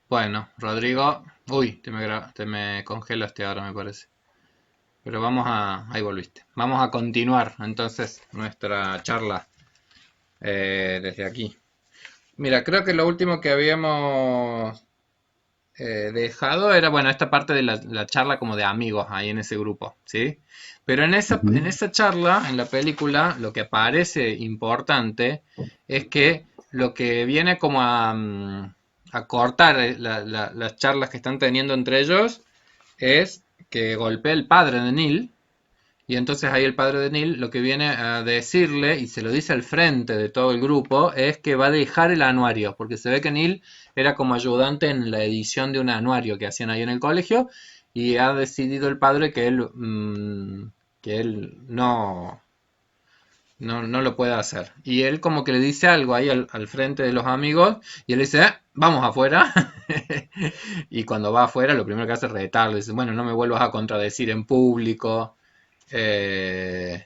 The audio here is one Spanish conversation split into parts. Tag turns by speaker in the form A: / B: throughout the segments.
A: Bueno, Rodrigo, uy, te me congelaste ahora me parece. Pero ahí volviste. Vamos a continuar entonces nuestra charla desde aquí. Mira, creo que lo último que habíamos dejado era, bueno, esta parte de la charla como de amigos ahí en ese grupo, ¿sí? Pero en
B: Ujú.
A: esa charla, en la película, lo que parece importante es que lo que viene como a cortar las charlas que están teniendo entre ellos es que golpea el padre de Neil y entonces ahí el padre de Neil lo que viene a decirle, y se lo dice al frente de todo el grupo, es que va a dejar el anuario, porque se ve que Neil era como ayudante en la edición de un anuario que hacían ahí en el colegio, y ha decidido el padre que él no lo puede hacer. Y él como que le dice algo ahí al frente de los amigos, y él dice, vamos afuera. Y cuando va afuera, lo primero que hace es retarle, dice, bueno, no me vuelvas a contradecir en público. Eh,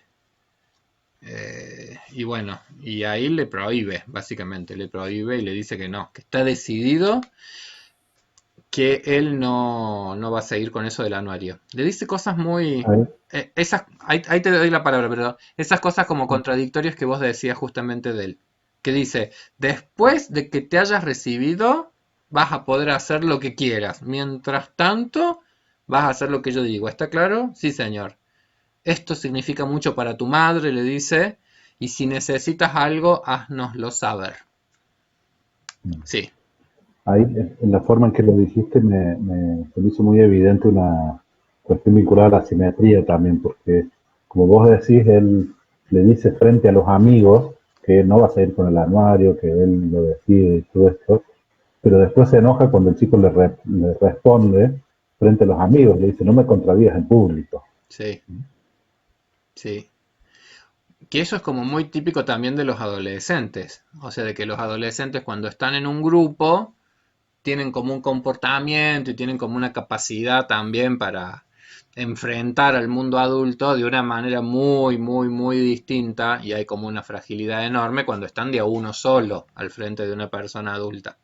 A: y bueno, y ahí le prohíbe, básicamente, le prohíbe y le dice que no, que está decidido que él no va a seguir con eso del anuario. Le dice cosas muy...
B: Ahí,
A: ahí te doy la palabra, pero esas cosas como contradictorias que vos decías justamente de él. Que dice, después de que te hayas recibido, vas a poder hacer lo que quieras. Mientras tanto, vas a hacer lo que yo digo. ¿Está claro? Sí, señor. Esto significa mucho para tu madre, le dice, y si necesitas algo, haznoslo saber. Sí,
B: ahí, en la forma en que lo dijiste, se me hizo muy evidente una cuestión vinculada a la simetría también, porque como vos decís, él le dice frente a los amigos que no va a seguir con el anuario, que él lo decide y todo esto, pero después se enoja cuando el chico le responde frente a los amigos, le dice, no me contradigas en público.
A: sí, sí. Que eso es como muy típico también de los adolescentes. O sea, de que los adolescentes cuando están en un grupo tienen como un comportamiento y tienen como una capacidad también para enfrentar al mundo adulto de una manera muy, muy, muy distinta y hay como una fragilidad enorme cuando están de a uno solo al frente de una persona adulta.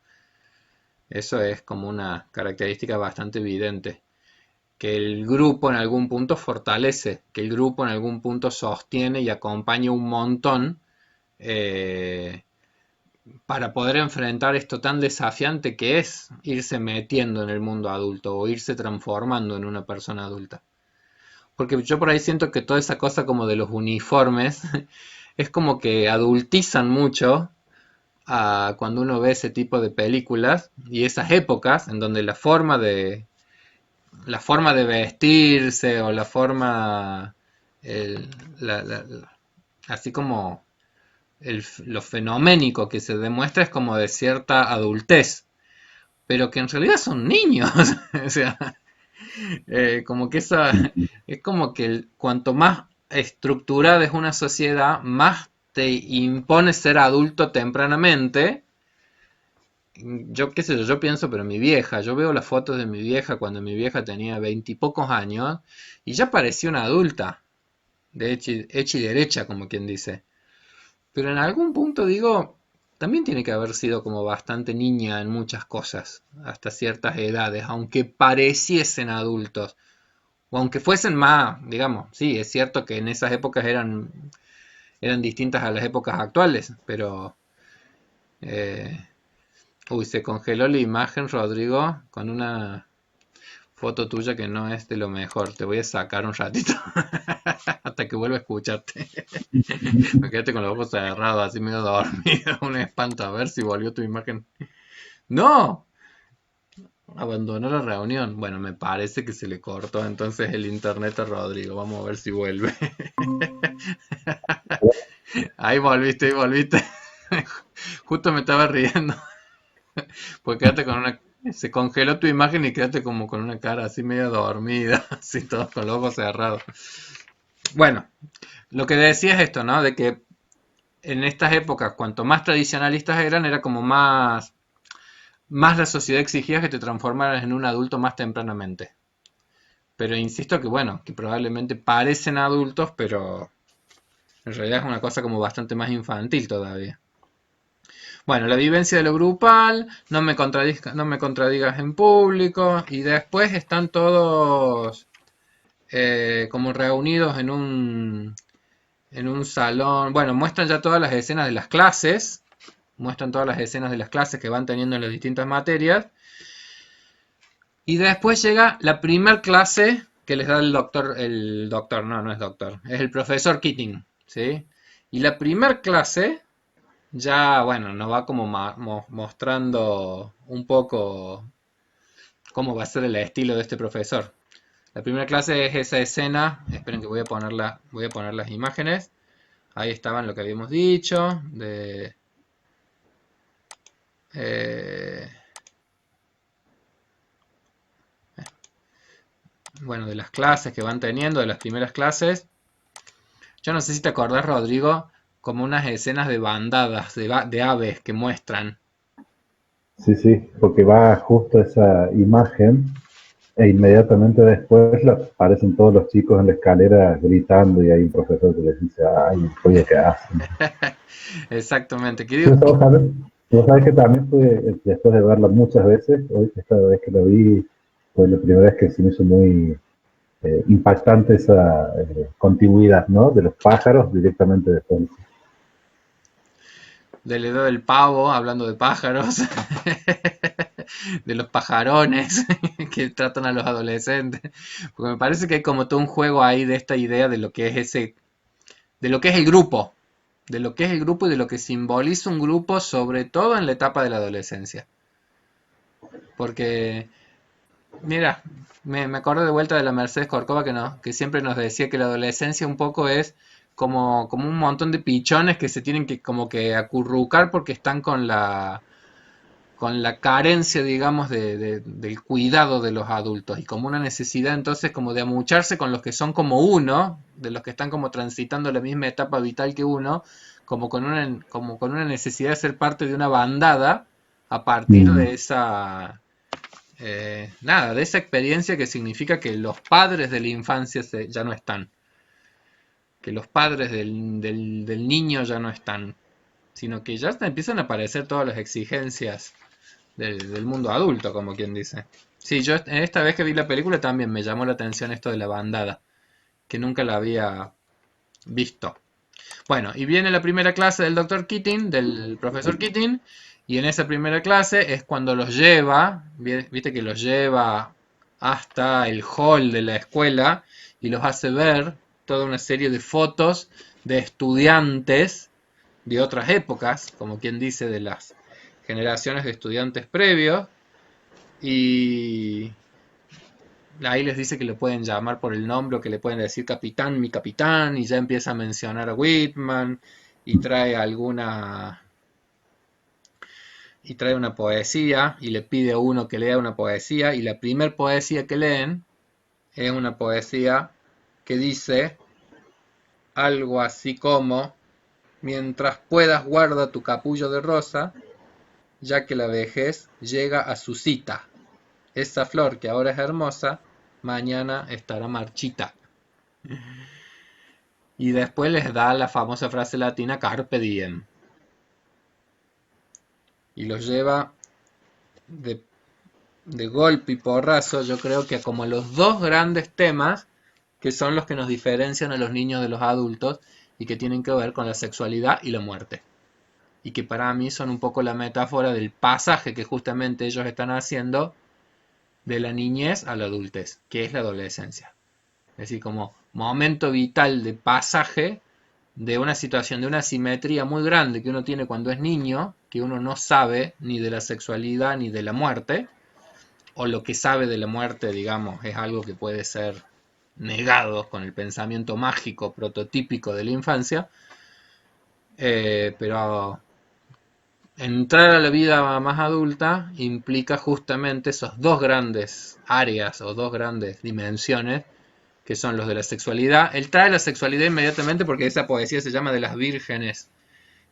A: Eso es como una característica bastante evidente. Que el grupo en algún punto fortalece, que el grupo en algún punto sostiene y acompaña un montón eh, para poder enfrentar esto tan desafiante que es irse metiendo en el mundo adulto o irse transformando en una persona adulta. Porque yo por ahí siento que toda esa cosa como de los uniformes es como que adultizan mucho a cuando uno ve ese tipo de películas y esas épocas en donde la forma de vestirse o la forma, el- así como lo fenoménico que se demuestra es como de cierta adultez, pero que en realidad son niños. O sea, como que es como que cuanto más estructurada es una sociedad, más te impone ser adulto tempranamente. Yo qué sé yo, yo pienso, pero mi vieja, yo veo las fotos de mi vieja cuando mi vieja tenía veintipocos años y ya parecía una adulta, de hecha y derecha, como quien dice. Pero en algún punto digo, también tiene que haber sido como bastante niña en muchas cosas, hasta ciertas edades, aunque pareciesen adultos, o aunque fuesen más, digamos, sí, es cierto que en esas épocas eran distintas a las épocas actuales, pero... eh, uy, se congeló la imagen, Rodrigo, con una foto tuya que no es de lo mejor. Te voy a sacar un ratito hasta que vuelva a escucharte. Me quedaste con los ojos cerrados, así medio dormido. Un espanto. A ver si volvió tu imagen. ¡No! Abandonó la reunión. Bueno, me parece que se le cortó entonces el internet a Rodrigo. Vamos a ver si vuelve. Ahí volviste, ahí volviste. Justo me estaba riendo. Pues quedaste con una... Se congeló tu imagen y quedaste como con una cara así medio dormida, así todos con los ojos cerrados. Bueno, lo que decía es esto, ¿no? De que en estas épocas, cuanto más tradicionalistas eran, era como más la sociedad exigía que te transformaras en un adulto más tempranamente. Pero insisto que, bueno, que probablemente parecen adultos, pero en realidad es una cosa como bastante más infantil todavía. Bueno, la vivencia de lo grupal, no me contradigas en público, y después están todos como reunidos en un salón. Bueno, muestran ya todas las escenas de las clases, muestran todas las escenas de las clases que van teniendo en las distintas materias, y después llega la primer clase que les da el doctor, no, no es doctor, es el profesor Keating, ¿sí? Y la primer clase ya, bueno, nos va como mostrando un poco cómo va a ser el estilo de este profesor. La primera clase es esa escena, esperen que voy a poner las imágenes. Ahí estaban lo que habíamos dicho, eh, bueno, de las clases que van teniendo, de las primeras clases. Yo no sé si te acordás, Rodrigo, como unas escenas de bandadas de aves que muestran.
B: Sí, sí, porque va justo esa imagen e inmediatamente después aparecen todos los chicos en la escalera gritando y hay un profesor que les dice, ay, oye, ¿qué hacen?
A: Exactamente.
B: Sí, vos sabés que también fue, después de verla muchas veces, hoy, esta vez que la vi, fue la primera vez que se me hizo muy impactante esa continuidad, ¿no? De los pájaros directamente después.
A: Del dedo del pavo, hablando de pájaros, de los pajarones que tratan a los adolescentes. Porque me parece que hay como todo un juego ahí de esta idea de lo que es de lo que es el grupo, de lo que es el grupo y de lo que simboliza un grupo, sobre todo en la etapa de la adolescencia. Porque, mira, me acuerdo de vuelta de la Mercedes Corcova que, no, que siempre nos decía que la adolescencia un poco es como un montón de pichones que se tienen que como que acurrucar porque están con la carencia, digamos, del cuidado de los adultos y como una necesidad entonces como de amucharse con los que son como uno, de los que están como transitando la misma etapa vital que uno, como con una necesidad de ser parte de una bandada a partir
B: Mm,
A: de esa, nada, de esa experiencia que significa que los padres de la infancia ya no están, que los padres del niño ya no están, sino que ya empiezan a aparecer todas las exigencias del mundo adulto, como quien dice. Sí, yo esta vez que vi la película también me llamó la atención esto de la bandada, que nunca la había visto. Bueno, y viene la primera clase del doctor Keating, del profesor Keating, y en esa primera clase es cuando los lleva, viste que los lleva hasta el hall de la escuela y los hace ver toda una serie de fotos de estudiantes de otras épocas, como quien dice, de las generaciones de estudiantes previos, y ahí les dice que le pueden llamar por el nombre o que le pueden decir capitán, mi capitán, y ya empieza a mencionar a Whitman y trae alguna y trae una poesía y le pide a uno que lea una poesía y la primer poesía que leen es una poesía que dice algo así como mientras puedas guarda tu capullo de rosa, ya que la vejez llega a su cita. Esa flor que ahora es hermosa, mañana estará marchita. Y después les da la famosa frase latina Carpe diem. Y los lleva de, de golpe y porrazo, yo creo que como los dos grandes temas que son los que nos diferencian a los niños de los adultos y que tienen que ver con la sexualidad y la muerte. Y que para mí son un poco la metáfora del pasaje que justamente ellos están haciendo de la niñez a la adultez, que es la adolescencia. Es decir, como momento vital de pasaje de una situación, de una simetría muy grande que uno tiene cuando es niño, que uno no sabe ni de la sexualidad ni de la muerte, o lo que sabe de la muerte, digamos, es algo que puede ser negado con el pensamiento mágico prototípico de la infancia, pero entrar a la vida más adulta implica justamente esos dos grandes áreas o dos grandes dimensiones que son los de la sexualidad. Él trae la sexualidad inmediatamente porque esa poesía se llama de las vírgenes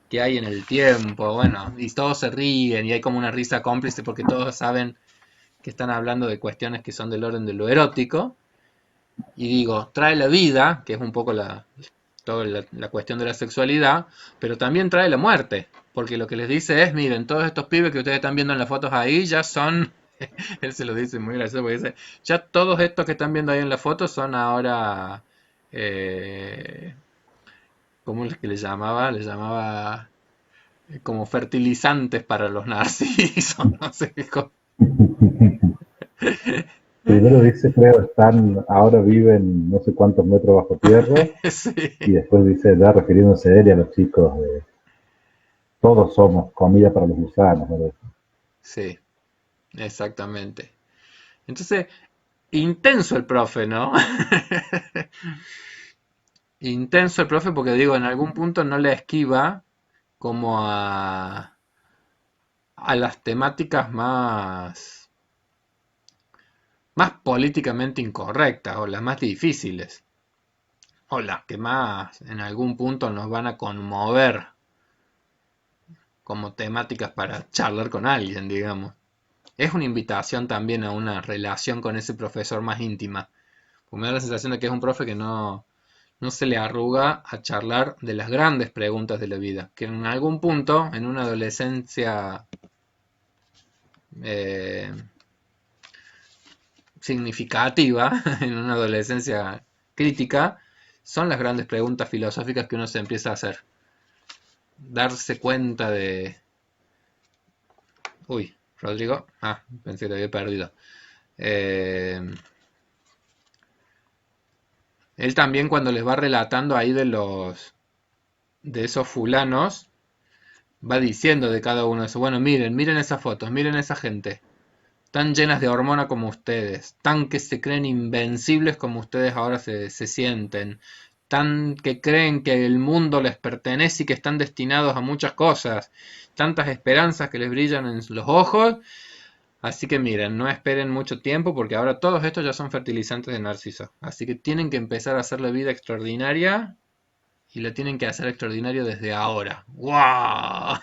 A: que hay en el tiempo, bueno, y todos se ríen y hay como una risa cómplice porque todos saben que están hablando de cuestiones que son del orden de lo erótico. Y digo, trae la vida, que es un poco toda la cuestión de la sexualidad, pero también trae la muerte, porque lo que les dice es, miren, todos estos pibes que ustedes están viendo en las fotos ahí ya son, él se lo dice muy gracioso, porque dice, ya todos estos que están viendo ahí en la foto son ahora, eh, ¿cómo es que le llamaba? Le llamaba como fertilizantes para los narcisos, no sé qué cosa.
B: Primero dice, creo, ahora viven no sé cuántos metros bajo tierra, y
A: Sí,
B: después dice, ya refiriéndose a él y a los chicos, todos somos comida para los gusanos, ¿verdad?
A: sí, exactamente. Entonces, intenso el profe, ¿no? Intenso el profe porque digo, en algún punto no le esquiva como a las temáticas más políticamente incorrectas o las más difíciles o las que más en algún punto nos van a conmover como temáticas para charlar con alguien, digamos. Es una invitación también a una relación con ese profesor más íntima. Porque me da la sensación de que es un profe que no se le arruga a charlar de las grandes preguntas de la vida, que en algún punto, en una adolescencia eh, significativa, en una adolescencia crítica, son las grandes preguntas filosóficas que uno se empieza a hacer. Darse cuenta de... Uy, Rodrigo. Ah, pensé que te había perdido. Eh, Él también cuando les va relatando ahí de esos fulanos, va diciendo de cada uno de esos, bueno, miren esas fotos, miren esa gente, tan llenas de hormona como ustedes, tan que se creen invencibles como ustedes ahora se sienten, tan que creen que el mundo les pertenece y que están destinados a muchas cosas, tantas esperanzas que les brillan en los ojos, así que miren, no esperen mucho tiempo porque ahora todos estos ya son fertilizantes de narciso, así que tienen que empezar a hacer la vida extraordinaria y la tienen que hacer extraordinario desde ahora. ¡Wow!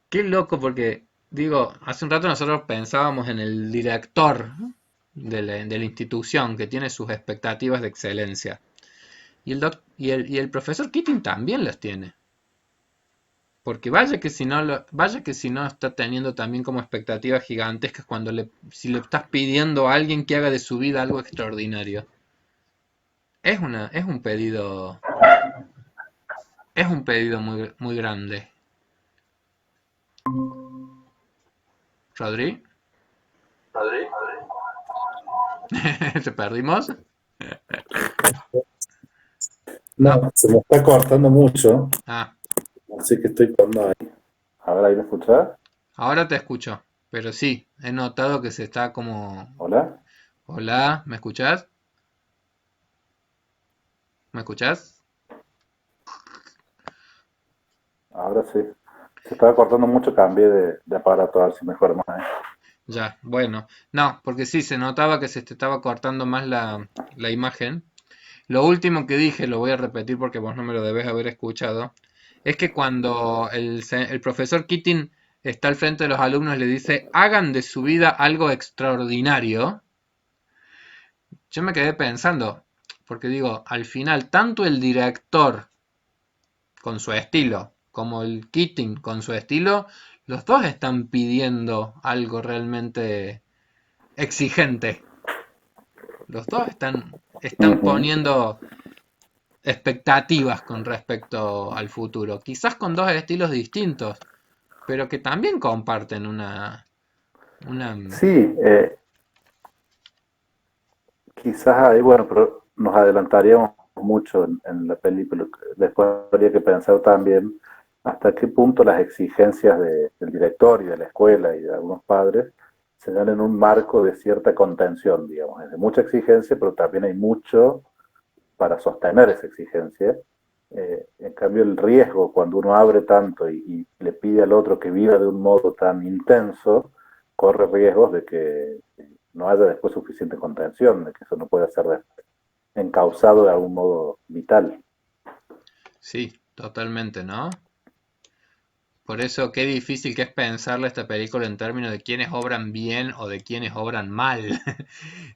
A: Qué loco porque, digo, hace un rato nosotros pensábamos en el director de la institución que tiene sus expectativas de excelencia. Y el profesor Keating también las tiene. Porque vaya que si no está teniendo también como expectativas gigantescas si le estás pidiendo a alguien que haga de su vida algo extraordinario. Es un pedido muy, muy grande. Rodri, ¿te perdimos? No.
B: No, se me está cortando mucho,
A: Ah,
B: así que estoy con ahí. A ver, ¿ahí me escuchás?
A: ahora te escucho. Pero sí, he notado que se está como...
B: ¿Hola?
A: Hola, ¿me escuchás? ¿Me escuchás?
B: Ahora sí. Se estaba cortando mucho, cambié de aparato a ver si mejora más.
A: Ya, bueno. No, porque sí, se notaba que se te estaba cortando más la imagen. Lo último que dije, lo voy a repetir porque vos no me lo debes haber escuchado, es que cuando el profesor Keating está al frente de los alumnos y le dice, hagan de su vida algo extraordinario, yo me quedé pensando, porque digo, al final, tanto el director con su estilo como el Keating con su estilo, los dos están pidiendo algo realmente exigente. Los dos están
B: Ujú.
A: poniendo expectativas con respecto al futuro, quizás con dos estilos distintos, pero que también comparten una
B: Sí, quizás ahí, bueno, pero nos adelantaríamos mucho en la película. Después habría que pensar también hasta qué punto las exigencias del director y de la escuela y de algunos padres se dan en un marco de cierta contención, digamos. Es de mucha exigencia, pero también hay mucho para sostener esa exigencia. En cambio, el riesgo, cuando uno abre tanto y le pide al otro que viva de un modo tan intenso, corre riesgos de que no haya después suficiente contención, de que eso no pueda ser encausado de algún modo vital.
A: Sí, totalmente, ¿no? Por eso qué difícil que es pensarle esta película en términos de quiénes obran bien o de quiénes obran mal,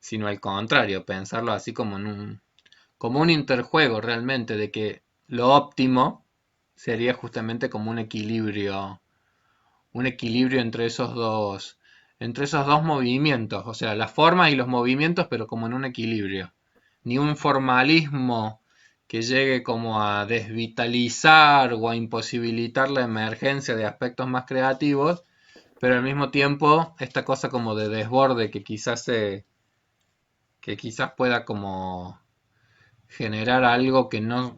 A: sino al contrario, pensarlo así como un interjuego realmente de que lo óptimo sería justamente como un equilibrio entre esos dos movimientos, o sea, las formas y los movimientos, pero como en un equilibrio. Ni un formalismo que llegue como a desvitalizar o a imposibilitar la emergencia de aspectos más creativos, pero al mismo tiempo esta cosa como de desborde que quizás pueda como generar algo que no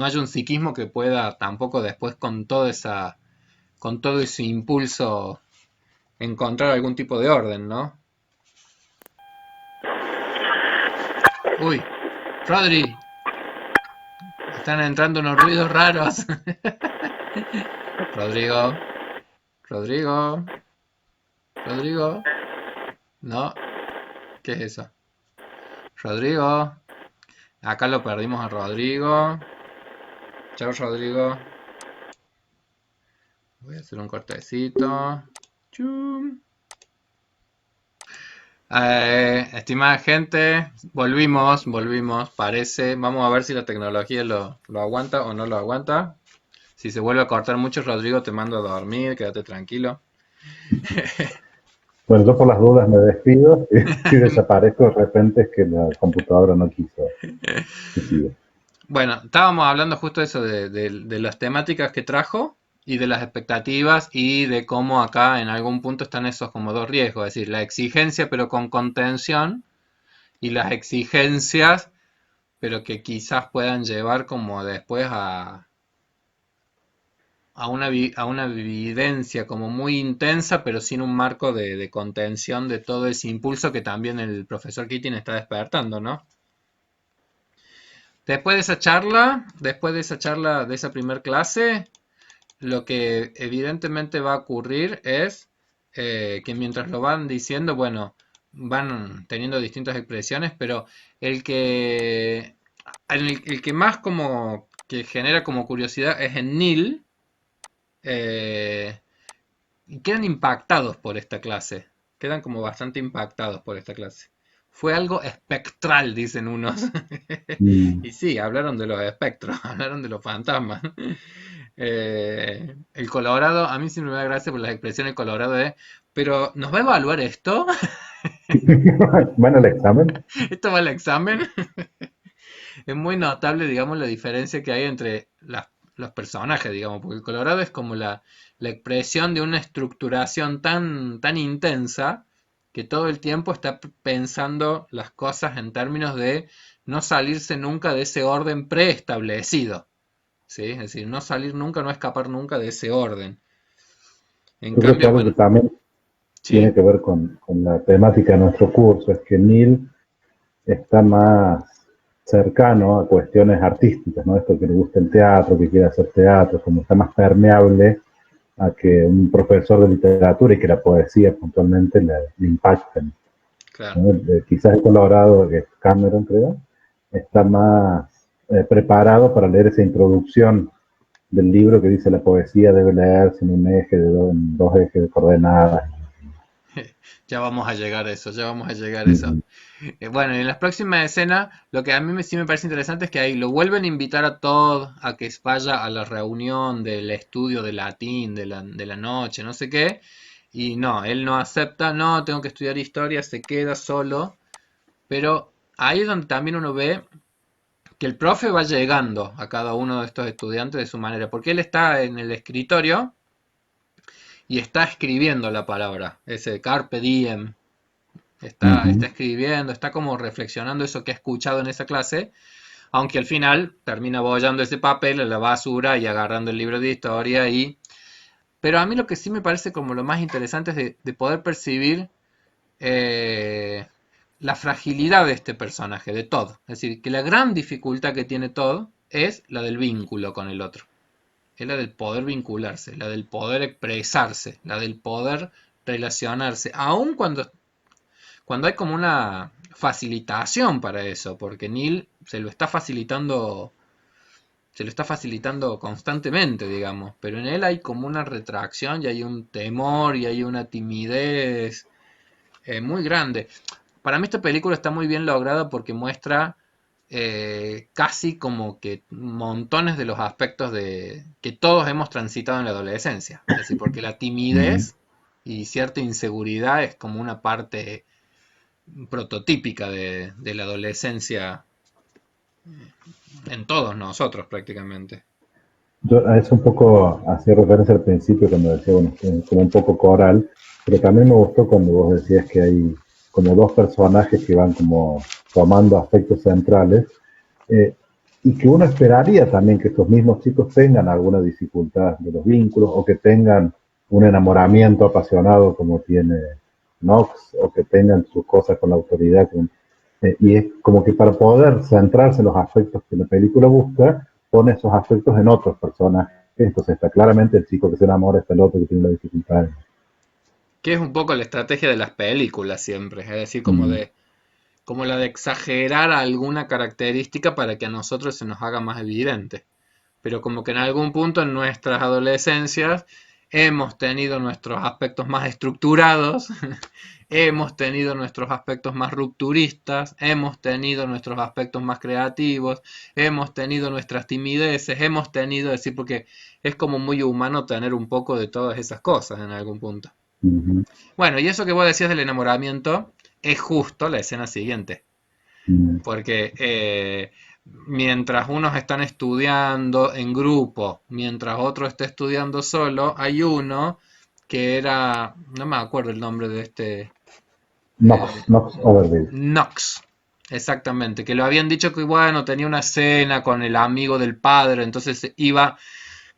A: haya un psiquismo que pueda tampoco después con todo ese impulso encontrar algún tipo de orden, ¿no? Uy, Rodri, están entrando unos ruidos raros. Rodrigo, Rodrigo, Rodrigo. No, ¿qué es eso? Rodrigo. Acá lo perdimos a Rodrigo. Chao, Rodrigo. Voy a hacer un cortecito. Chum. Estimada gente, volvimos, parece. Vamos a ver si la tecnología lo aguanta o no lo aguanta. Si se vuelve a cortar mucho, Rodrigo, te mando a dormir, quédate tranquilo.
B: Bueno, yo por las dudas me despido. Si desaparezco de repente es que la computadora no quiso que siga.
A: Bueno, estábamos hablando justo de eso, de las temáticas que trajo y de las expectativas y de cómo acá en algún punto están esos como dos riesgos, es decir, la exigencia pero con contención y las exigencias pero que quizás puedan llevar como después a una vivencia como muy intensa, pero sin un marco de contención de todo ese impulso que también el profesor Keating está despertando, ¿no? Después de esa charla, de esa primer clase, lo que evidentemente va a ocurrir es que mientras lo van diciendo, bueno, van teniendo distintas expresiones, pero el que, el que más como que genera como curiosidad es en Neil, eh, y quedan impactados por esta clase. Quedan como bastante impactados por esta clase. Fue algo espectral, dicen unos.
B: Mm.
A: Y sí, hablaron de los espectros, hablaron de los fantasmas. El Colorado, a mí siempre me da gracia por las expresiones Colorado de, pero ¿nos va a evaluar esto?
B: Bueno, el examen.
A: ¿Esto va al examen? Es muy notable, digamos, la diferencia que hay entre los personajes, digamos, porque el Colorado es como la expresión de una estructuración tan intensa que todo el tiempo está pensando las cosas en términos de no salirse nunca de ese orden preestablecido, ¿sí? Es decir, no salir nunca, no escapar nunca de ese orden. En
B: Yo creo que
A: cambio,
B: algo
A: bueno,
B: que también
A: sí,
B: tiene que ver con la temática de nuestro curso es que Neil está más cercano a cuestiones artísticas, ¿no? Esto que le gusta el teatro, que quiere hacer teatro, como está más permeable a que un profesor de literatura y que la poesía puntualmente le impacten,
A: claro.
B: ¿no? Quizás el Colorado, que es Cameron, creo, está más preparado para leer esa introducción del libro que dice la poesía debe leerse en un eje en dos ejes de coordenadas.
A: Ya vamos a llegar a eso, ya vamos a llegar a eso.
B: Mm.
A: Bueno, y en las próximas escenas, lo que a mí sí me parece interesante es que ahí lo vuelven a invitar a todos a que vaya a la reunión del estudio de latín de la noche, no sé qué, y no, él no acepta, no, tengo que estudiar historia, se queda solo, pero ahí es donde también uno ve que el profe va llegando a cada uno de estos estudiantes de su manera, porque él está en el escritorio y está escribiendo la palabra, ese carpe diem, está
B: Ujú.
A: escribiendo, está como reflexionando eso que ha escuchado en esa clase, aunque al final termina bollando ese papel en la basura y agarrando el libro de historia y... Pero a mí lo que sí me parece como lo más interesante es de poder percibir eh, la fragilidad de este personaje, de Todd. Es decir, que la gran dificultad que tiene Todd es la del vínculo con el otro. Es la del poder vincularse, la del poder expresarse, la del poder relacionarse, aun cuando hay como una facilitación para eso, porque Neil se lo está facilitando constantemente, digamos, pero en él hay como una retracción y hay un temor y hay una timidez muy grande. Para mí esta película está muy bien lograda porque muestra casi como que montones de los aspectos de que todos hemos transitado en la adolescencia. Es decir, porque la
B: Mm.
A: timidez y cierta inseguridad es como una parte prototípica de la adolescencia en todos nosotros prácticamente.
B: Yo a eso un poco hacía referencia al principio cuando decía, bueno, como un poco coral, pero también me gustó cuando vos decías que hay como dos personajes que van como tomando aspectos centrales, eh, y que uno esperaría también que estos mismos chicos tengan alguna dificultad de los vínculos o que tengan un enamoramiento apasionado como tiene Knox o que tengan sus cosas con la autoridad. Y es como que para poder centrarse en los aspectos que la película busca, pone esos aspectos en otros personajes. Entonces está claramente el chico que se enamora, está el otro que tiene la dificultad.
A: Que es un poco la estrategia de las películas siempre, es decir,
B: Mm,
A: como la de exagerar alguna característica para que a nosotros se nos haga más evidente. Pero como que en algún punto en nuestras adolescencias hemos tenido nuestros aspectos más estructurados, hemos tenido nuestros aspectos más rupturistas, hemos tenido nuestros aspectos más creativos, hemos tenido nuestras timideces, hemos tenido, decir, porque es como muy humano tener un poco de todas esas cosas en algún punto.
B: mm,
A: Bueno, y eso que vos decías del enamoramiento es justo la escena siguiente.
B: mm.
A: Porque mientras unos están estudiando en grupo, mientras otro está estudiando solo, hay uno que era, no me acuerdo el nombre de este,
B: Knox, Knox Overbill.
A: Knox, exactamente, que lo habían dicho que bueno, tenía una cena con el amigo del padre, entonces iba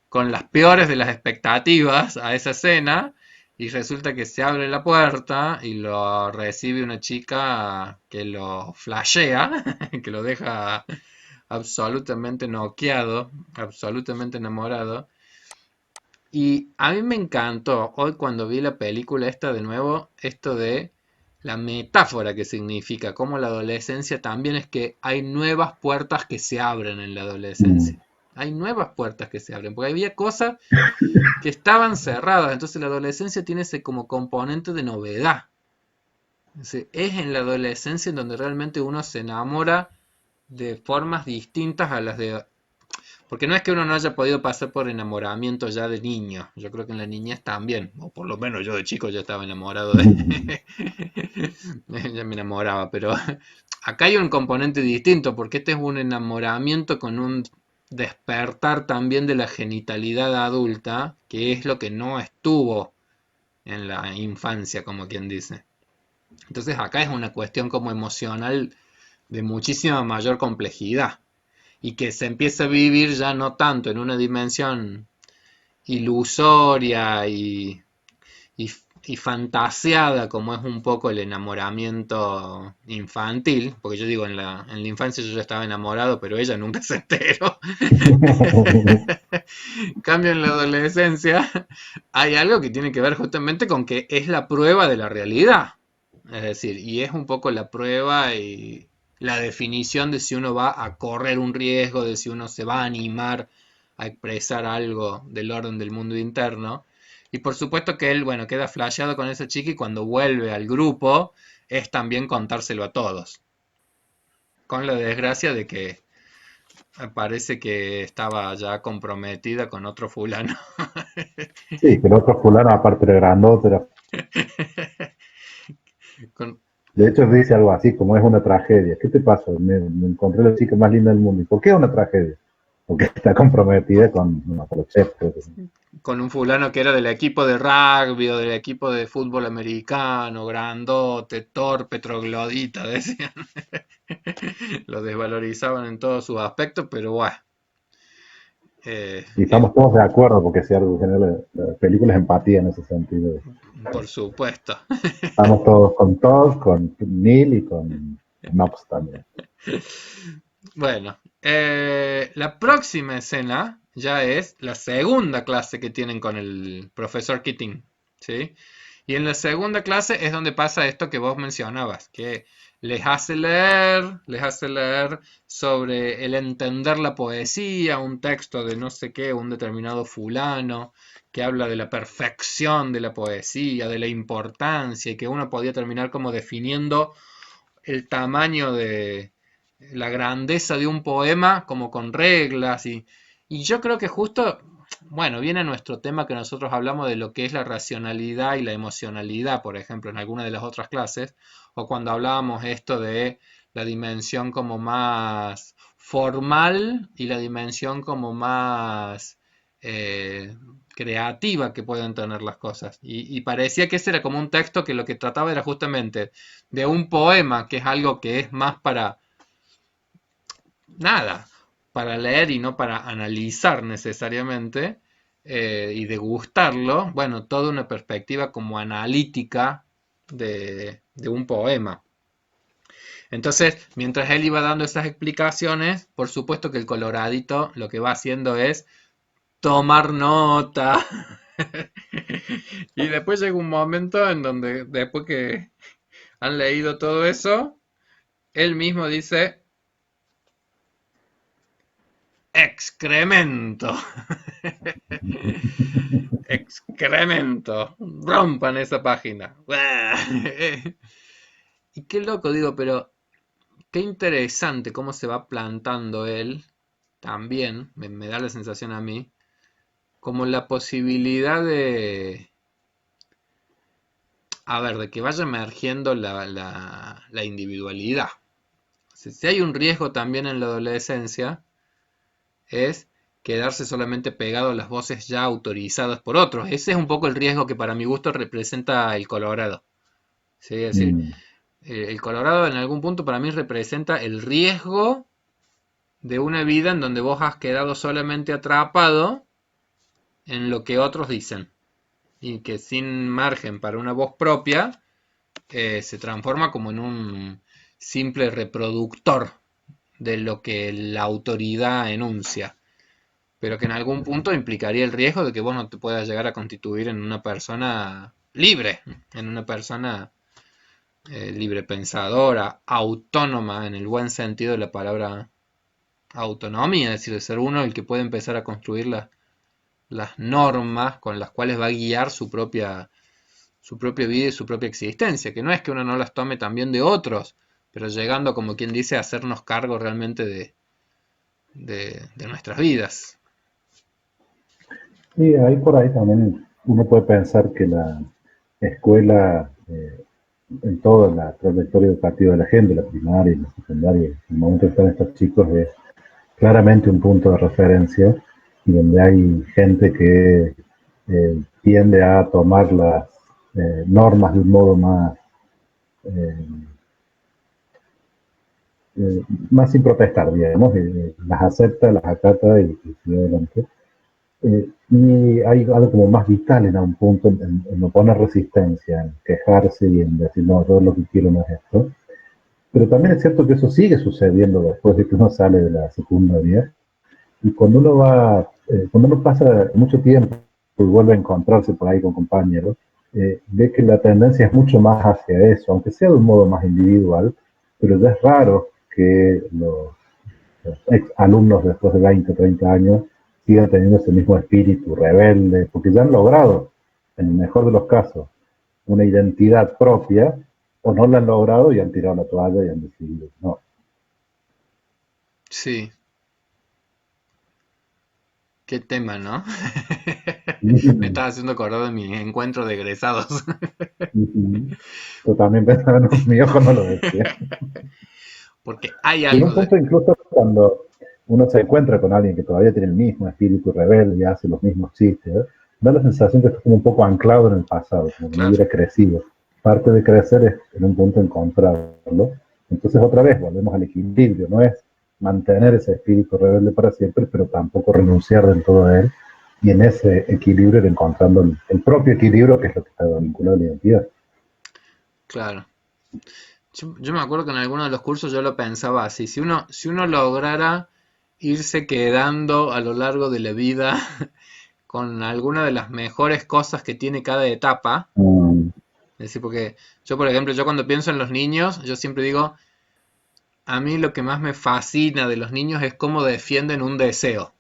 A: con las peores de las expectativas a esa cena y resulta que se abre la puerta y lo recibe una chica que lo flashea, que lo deja absolutamente noqueado, absolutamente enamorado. Y a mí me encantó hoy cuando vi la película esta de nuevo, esto de la metáfora que significa, cómo la adolescencia también es que hay nuevas puertas que se abren en la
B: Mm,
A: adolescencia. Hay nuevas puertas que se abren, porque había cosas que estaban cerradas, entonces la adolescencia tiene ese como componente de novedad. Es en la adolescencia en donde realmente uno se enamora de formas distintas a las de... Porque no es que uno no haya podido pasar por enamoramiento ya de niño, yo creo que en la niñez también, o por lo menos yo de chico ya estaba enamorado de...
B: mm.
A: ya me enamoraba, pero acá hay un componente distinto, porque este es un enamoramiento con un despertar también de la genitalidad adulta, que es lo que no estuvo en la infancia, como quien dice. Entonces acá es una cuestión como emocional de muchísima mayor complejidad y que se empieza a vivir ya no tanto en una dimensión ilusoria y, y fantaseada como es un poco el enamoramiento infantil, porque yo digo, en la infancia yo ya estaba enamorado, pero ella nunca se enteró. En cambio, en la adolescencia hay algo que tiene que ver justamente con que es la prueba de la realidad. Es decir, y es un poco la prueba y la definición de si uno va a correr un riesgo, de si uno se va a animar a expresar algo del orden del mundo interno. Y por supuesto que él, bueno, queda flasheado con esa chica y cuando vuelve al grupo es también contárselo a todos. Con la desgracia de que parece que estaba ya comprometida con otro fulano.
B: Sí, que el otro fulano, aparte de grandote,
A: Con-
B: de hecho dice algo así, como es una tragedia. ¿Qué te pasa? Me encontré la chica más linda del mundo. ¿Y por qué es una tragedia? Porque está comprometida con, no, con los chefs, creo que sí.
A: con un fulano que era del equipo de rugby o del equipo de fútbol americano, grandote, torpe, troglodita, decían. Lo desvalorizaban en todos sus aspectos, pero bueno, eh,
B: Y
A: es,
B: estamos todos de acuerdo, porque si algo genera la película es empatía en ese sentido.
A: por supuesto.
B: Estamos todos, con Neil y con Knox también.
A: Bueno, la próxima escena ya es la segunda clase que tienen con el profesor Keating, ¿sí? Y en la segunda clase es donde pasa esto que vos mencionabas, que les hace leer sobre el entender la poesía, un texto de no sé qué, un determinado fulano, que habla de la perfección de la poesía, de la importancia, y que uno podía terminar como definiendo el tamaño la grandeza de un poema como con reglas y yo creo que justo, bueno, viene nuestro tema que nosotros hablamos de lo que es la racionalidad y la emocionalidad, por ejemplo, en alguna de las otras clases, o cuando hablábamos esto de la dimensión como más formal y la dimensión como más eh, creativa que pueden tener las cosas. Y parecía que ese era como un texto que lo que trataba era justamente de un poema, que es algo que es más para nada, para leer y no para analizar necesariamente y degustarlo, bueno, toda una perspectiva como analítica de un poema. Entonces, mientras él iba dando esas explicaciones, por supuesto que el coloradito lo que va haciendo es tomar nota. Y después llega un momento en donde, después que han leído todo eso, él mismo dice, excremento. Excremento. Rompan esa página. Y qué loco, digo, pero qué interesante cómo se va plantando él. También me da la sensación a mí. Como la posibilidad de. A ver, de que vaya emergiendo la individualidad. Si hay un riesgo también en la adolescencia, es quedarse solamente pegado a las voces ya autorizadas por otros. Ese es un poco el riesgo que para mi gusto representa el Colorado. ¿Sí? Es decir,
B: Mm.
A: el Colorado en algún punto para mí representa el riesgo de una vida en donde vos has quedado solamente atrapado en lo que otros dicen y que sin margen para una voz propia se transforma como en un simple reproductor de lo que la autoridad enuncia, pero que en algún punto implicaría el riesgo de que vos no te puedas llegar a constituir en una persona libre, en una persona libre pensadora, autónoma en el buen sentido de la palabra autonomía, es decir, de ser uno el que puede empezar a construir las normas con las cuales va a guiar su propia vida y su propia existencia, que no es que uno no las tome también de otros, pero llegando, como quien dice, a hacernos cargo realmente de nuestras vidas.
B: Y ahí por ahí también uno puede pensar que la escuela, en toda la trayectoria educativa de la gente, la primaria y la secundaria, el momento que están estos chicos es claramente un punto de referencia y donde hay gente que tiende a tomar las normas de un modo eh, eh, más sin protestar, digamos, las acepta, las acata y sigue adelante. Y hay algo como más vital en un punto, en no poner resistencia, en quejarse y en decir, no, yo lo que quiero no es esto. Pero también es cierto que eso sigue sucediendo después de que uno sale de la secundaria. Y cuando uno pasa mucho tiempo y vuelve a encontrarse por ahí con compañeros, ve que la tendencia es mucho más hacia eso, aunque sea de un modo más individual, pero ya es raro que los ex alumnos después de 20, 30 años sigan teniendo ese mismo espíritu rebelde, porque ya han logrado, en el mejor de los casos, una identidad propia, o no la han logrado y han tirado la toalla y han decidido, no.
A: Sí, qué tema, ¿no? Me estaba haciendo acordar de mi encuentro de egresados.
B: Yo también pensaba, no, mi ojo no lo decía.
A: Porque hay
B: Y en un
A: algo de.
B: punto incluso cuando uno se encuentra con alguien que todavía tiene el mismo espíritu rebelde y hace los mismos chistes, ¿eh? Da la sensación que está como un poco anclado en el pasado, como que no
A: Claro,
B: hubiera crecido. Parte de crecer es en un punto encontrarlo. Entonces otra vez volvemos al equilibrio, no es mantener ese espíritu rebelde para siempre, pero tampoco renunciar del todo a él. Y en ese equilibrio ir encontrando el propio equilibrio, que es lo que está vinculado a la identidad.
A: claro. Yo me acuerdo que en alguno de los cursos yo lo pensaba así. Si uno lograra irse quedando a lo largo de la vida con alguna de las mejores cosas que tiene cada etapa,
B: Mm,
A: es decir, porque yo, por ejemplo, yo cuando pienso en los niños, yo siempre digo, a mí lo que más me fascina de los niños es cómo defienden un deseo.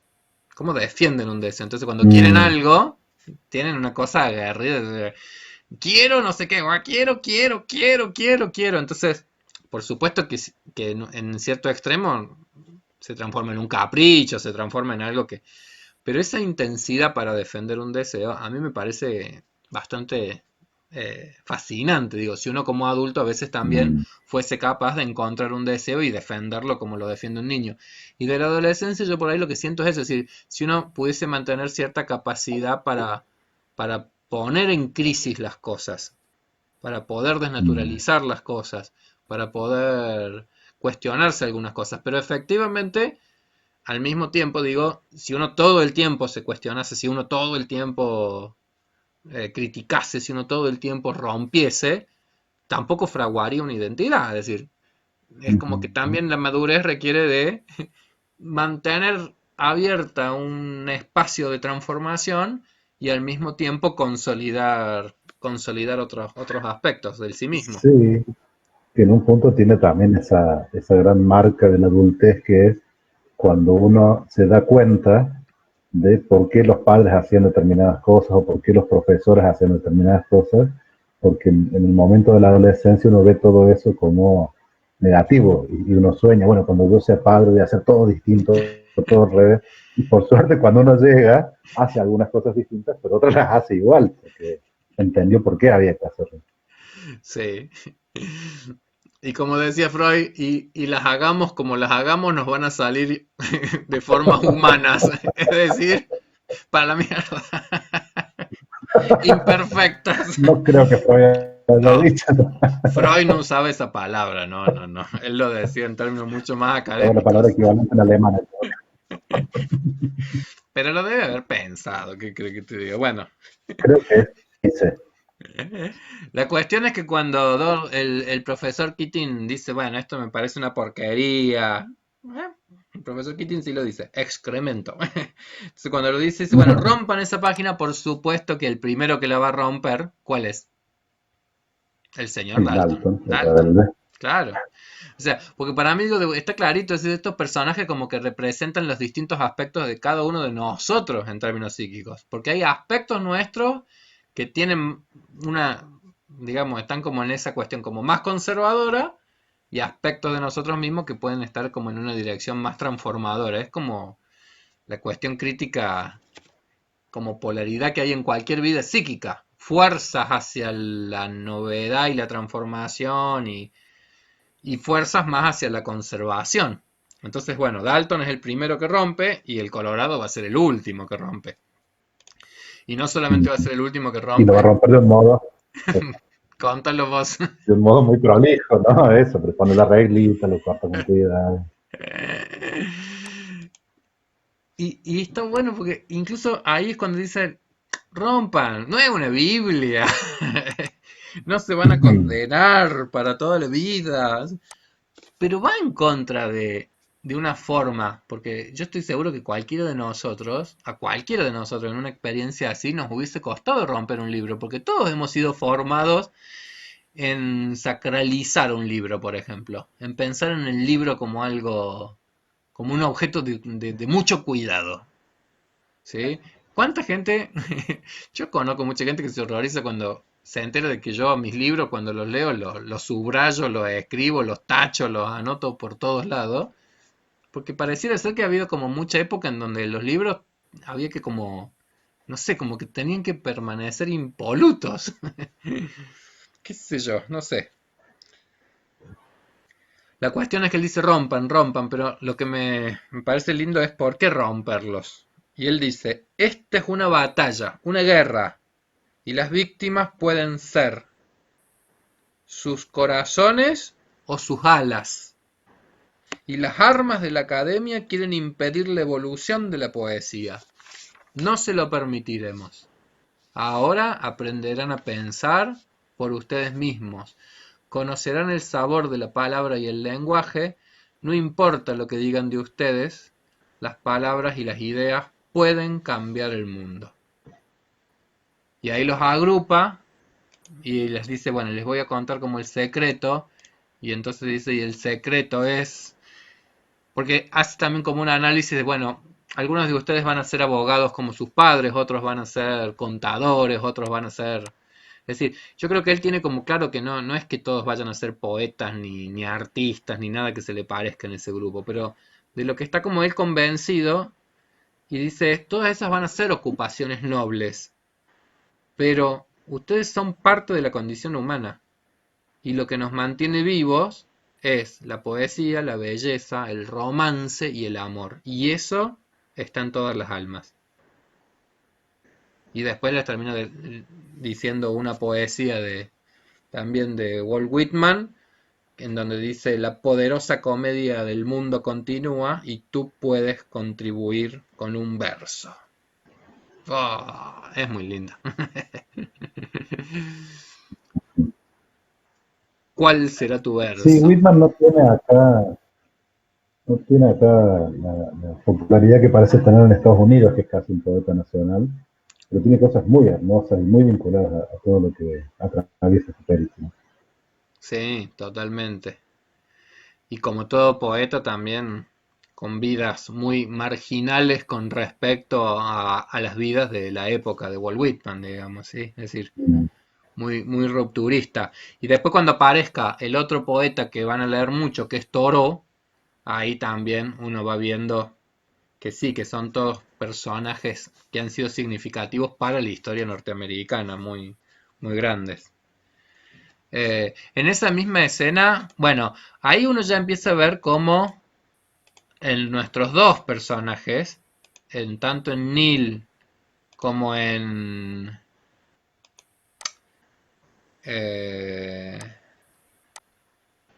A: Cómo defienden un deseo. Entonces, cuando quieren
B: mm,
A: algo, tienen una cosa aguerrida. Quiero no sé qué, quiero. Entonces, por supuesto que que en cierto extremo se transforma en un capricho, se transforma en algo que... Pero esa intensidad para defender un deseo a mí me parece bastante fascinante. Digo, si uno como adulto a veces también
B: Mm,
A: fuese capaz de encontrar un deseo y defenderlo como lo defiende un niño. Y de la adolescencia yo por ahí lo que siento es eso, es decir, si uno pudiese mantener cierta capacidad para poner en crisis las cosas, para poder
B: mm.
A: desnaturalizar las cosas, para poder cuestionarse algunas cosas. Pero efectivamente, al mismo tiempo, digo, si uno todo el tiempo se cuestionase, si uno todo el tiempo criticase, si uno todo el tiempo rompiese, tampoco fraguaría una identidad. Es decir, es como que
B: Ujú.
A: también la madurez requiere de mantener abierta un espacio de transformación y al mismo tiempo consolidar otros aspectos del sí mismo.
B: Sí, que en un punto tiene también esa gran marca de la adultez que es cuando uno se da cuenta de por qué los padres hacían determinadas cosas o por qué los profesores hacían determinadas cosas, porque en el momento de la adolescencia uno ve todo eso como negativo y uno sueña, bueno, cuando yo sea padre voy a hacer todo distinto, todo al revés. Y por suerte cuando uno llega, hace algunas cosas distintas, pero otras las hace igual, porque entendió por qué había que hacerlo.
A: Sí. Y como decía Freud, y las hagamos como las hagamos, nos van a salir de formas humanas, es decir, para la mierda, imperfectas.
B: No creo que Freud haya
A: No,
B: dicho, ¿no?
A: Freud no usaba esa palabra, no, no, no. Él lo decía en términos mucho más
B: Usaba la palabra
A: académicos.
B: equivalente en alemán.
A: Pero lo debe haber pensado, ¿qué creo que te diga? Bueno,
B: Creo que dice,
A: la cuestión es que cuando el profesor Keating dice, bueno, esto me parece una porquería, el profesor Keating sí lo dice, excremento. Entonces cuando lo dice, bueno, rompan esa página, por supuesto que el primero que la va a romper, ¿cuál es? El señor Dalton.
B: Dalton, el
A: Dalton,
B: rebelde.
A: claro. O sea, porque para mí está clarito, es decir, estos personajes como que representan los distintos aspectos de cada uno de nosotros en términos psíquicos. Porque hay aspectos nuestros que tienen una, digamos, están como en esa cuestión como más conservadora y aspectos de nosotros mismos que pueden estar como en una dirección más transformadora. Es como la cuestión crítica, como polaridad que hay en cualquier vida psíquica. Fuerzas hacia la novedad y la transformación y fuerzas más hacia la conservación. Entonces, bueno, Dalton es el primero que rompe y el Colorado va a ser el último que rompe. Y no solamente va a ser el último que
B: Y lo va a
A: rompe,
B: romper
A: contalo vos.
B: de un modo muy prolijo, ¿no? Eso, pero pone la reglita, lo corta con cuidado.
A: Y está bueno porque incluso ahí es cuando dice, rompan, no es una Biblia, no se van a condenar para toda la vida, pero va en contra de una forma, porque yo estoy seguro que cualquiera de nosotros, a cualquiera de nosotros en una experiencia así nos hubiese costado romper un libro, porque todos hemos sido formados en sacralizar un libro, por ejemplo, en pensar en el libro como algo, como un objeto de mucho cuidado, ¿sí? ¿Cuánta gente? Yo conozco mucha gente que se horroriza cuando se entera de que yo mis libros, cuando los leo, los subrayo, los escribo, los tacho, los anoto por todos lados, porque pareciera ser que ha habido como mucha época en donde los libros había que como, no sé, como que tenían que permanecer impolutos. ¿Qué sé yo? No sé. La cuestión es que él dice rompan, rompan, pero lo que me parece lindo es por qué romperlos. Y él dice, esta es una batalla, una guerra, y las víctimas pueden ser sus corazones o sus alas. Y las armas de la academia quieren impedir la evolución de la poesía. No se lo permitiremos. Ahora aprenderán a pensar por ustedes mismos. Conocerán el sabor de la palabra y el lenguaje. No importa lo que digan de ustedes, las palabras y las ideas pueden cambiar el mundo. Y ahí los agrupa y les dice, bueno, les voy a contar como el secreto. Y entonces dice, y el secreto es, porque hace también como un análisis de, bueno, algunos de ustedes van a ser abogados como sus padres, otros van a ser contadores, otros van a ser Es decir, yo creo que él tiene como claro que no es que todos vayan a ser poetas ni artistas ni nada que se le parezca en ese grupo, pero de lo que está como él convencido y dice, todas esas van a ser ocupaciones nobles, pero ustedes son parte de la condición humana y lo que nos mantiene vivos es la poesía, la belleza, el romance y el amor. Y eso está en todas las almas. Y después les termino diciendo una poesía también de Walt Whitman, en donde dice, la poderosa comedia del mundo continúa y tú puedes contribuir con un verso. Oh, es muy linda. ¿Cuál será tu
B: Sí,
A: verso?
B: Whitman no tiene acá la popularidad que parece tener en Estados Unidos, que es casi un poeta nacional, pero tiene cosas muy hermosas y muy vinculadas a todo lo que atraviesa su periplo.
A: Sí, totalmente. Y como todo poeta también con vidas muy marginales con respecto a las vidas de la época de Walt Whitman, digamos, ¿sí? Es decir,
B: Mm.
A: muy rupturista. Y después cuando aparezca el otro poeta que van a leer mucho, que es Thoreau, ahí también uno va viendo que sí, que son todos personajes que han sido significativos para la historia norteamericana, muy grandes. En esa misma escena, bueno, ahí uno ya empieza a ver cómo en nuestros dos personajes, tanto en Neil como eh,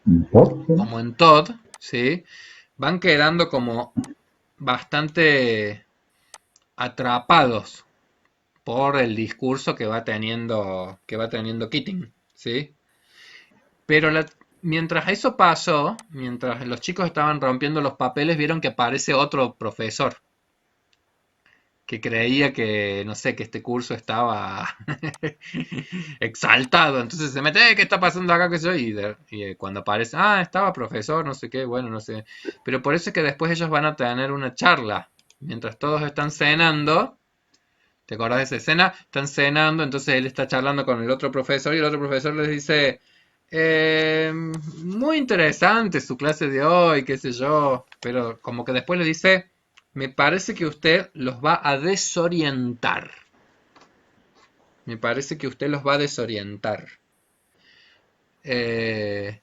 B: Entonces,
A: como en Todd, ¿sí? Van quedando como bastante atrapados por el discurso que va teniendo Keating, ¿sí? Pero mientras eso pasó, mientras los chicos estaban rompiendo los papeles, vieron que aparece otro profesor que creía que, no sé, que este curso estaba exaltado. Entonces se mete, ¿qué está pasando acá? ¿Qué soy? Y cuando aparece, estaba profesor, no sé qué, bueno, no sé. Pero por eso es que después ellos van a tener una charla. Mientras todos están cenando, ¿te acordás de esa escena? Están cenando, entonces él está charlando con el otro profesor y el otro profesor les dice, muy interesante su clase de hoy, qué sé yo, pero como que después le dice, me parece que usted los va a desorientar. Me parece que usted los va a desorientar. Eh,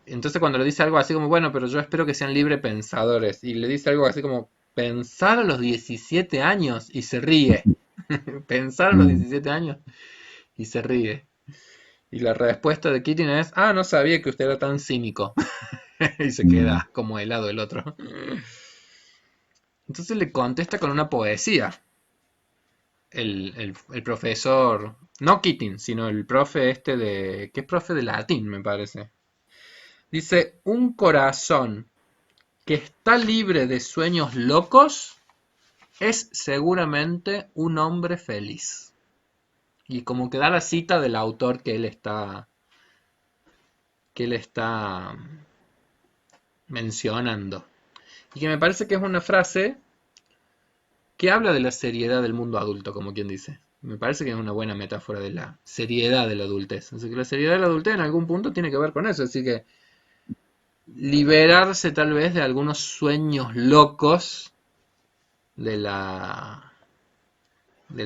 A: entonces cuando le dice algo así como, bueno, pero yo espero que sean libre pensadores, y le dice algo así como, pensar a los 17 años y se ríe. Pensar a los
B: mm,
A: 17 años y se ríe. Y la respuesta de Keating es, no sabía que usted era tan cínico. Y se
B: mm,
A: queda como helado el otro. Entonces le contesta con una poesía. El profesor, no Keating, sino el profe que es profe de latín, me parece. Dice, un corazón que está libre de sueños locos es seguramente un hombre feliz. Y como que da la cita del autor que él está mencionando. Y que me parece que es una frase que habla de la seriedad del mundo adulto, como quien dice. Me parece que es una buena metáfora de la seriedad de la adultez. Así que la seriedad de la adultez en algún punto tiene que ver con eso. Así que liberarse tal vez de algunos sueños locos de la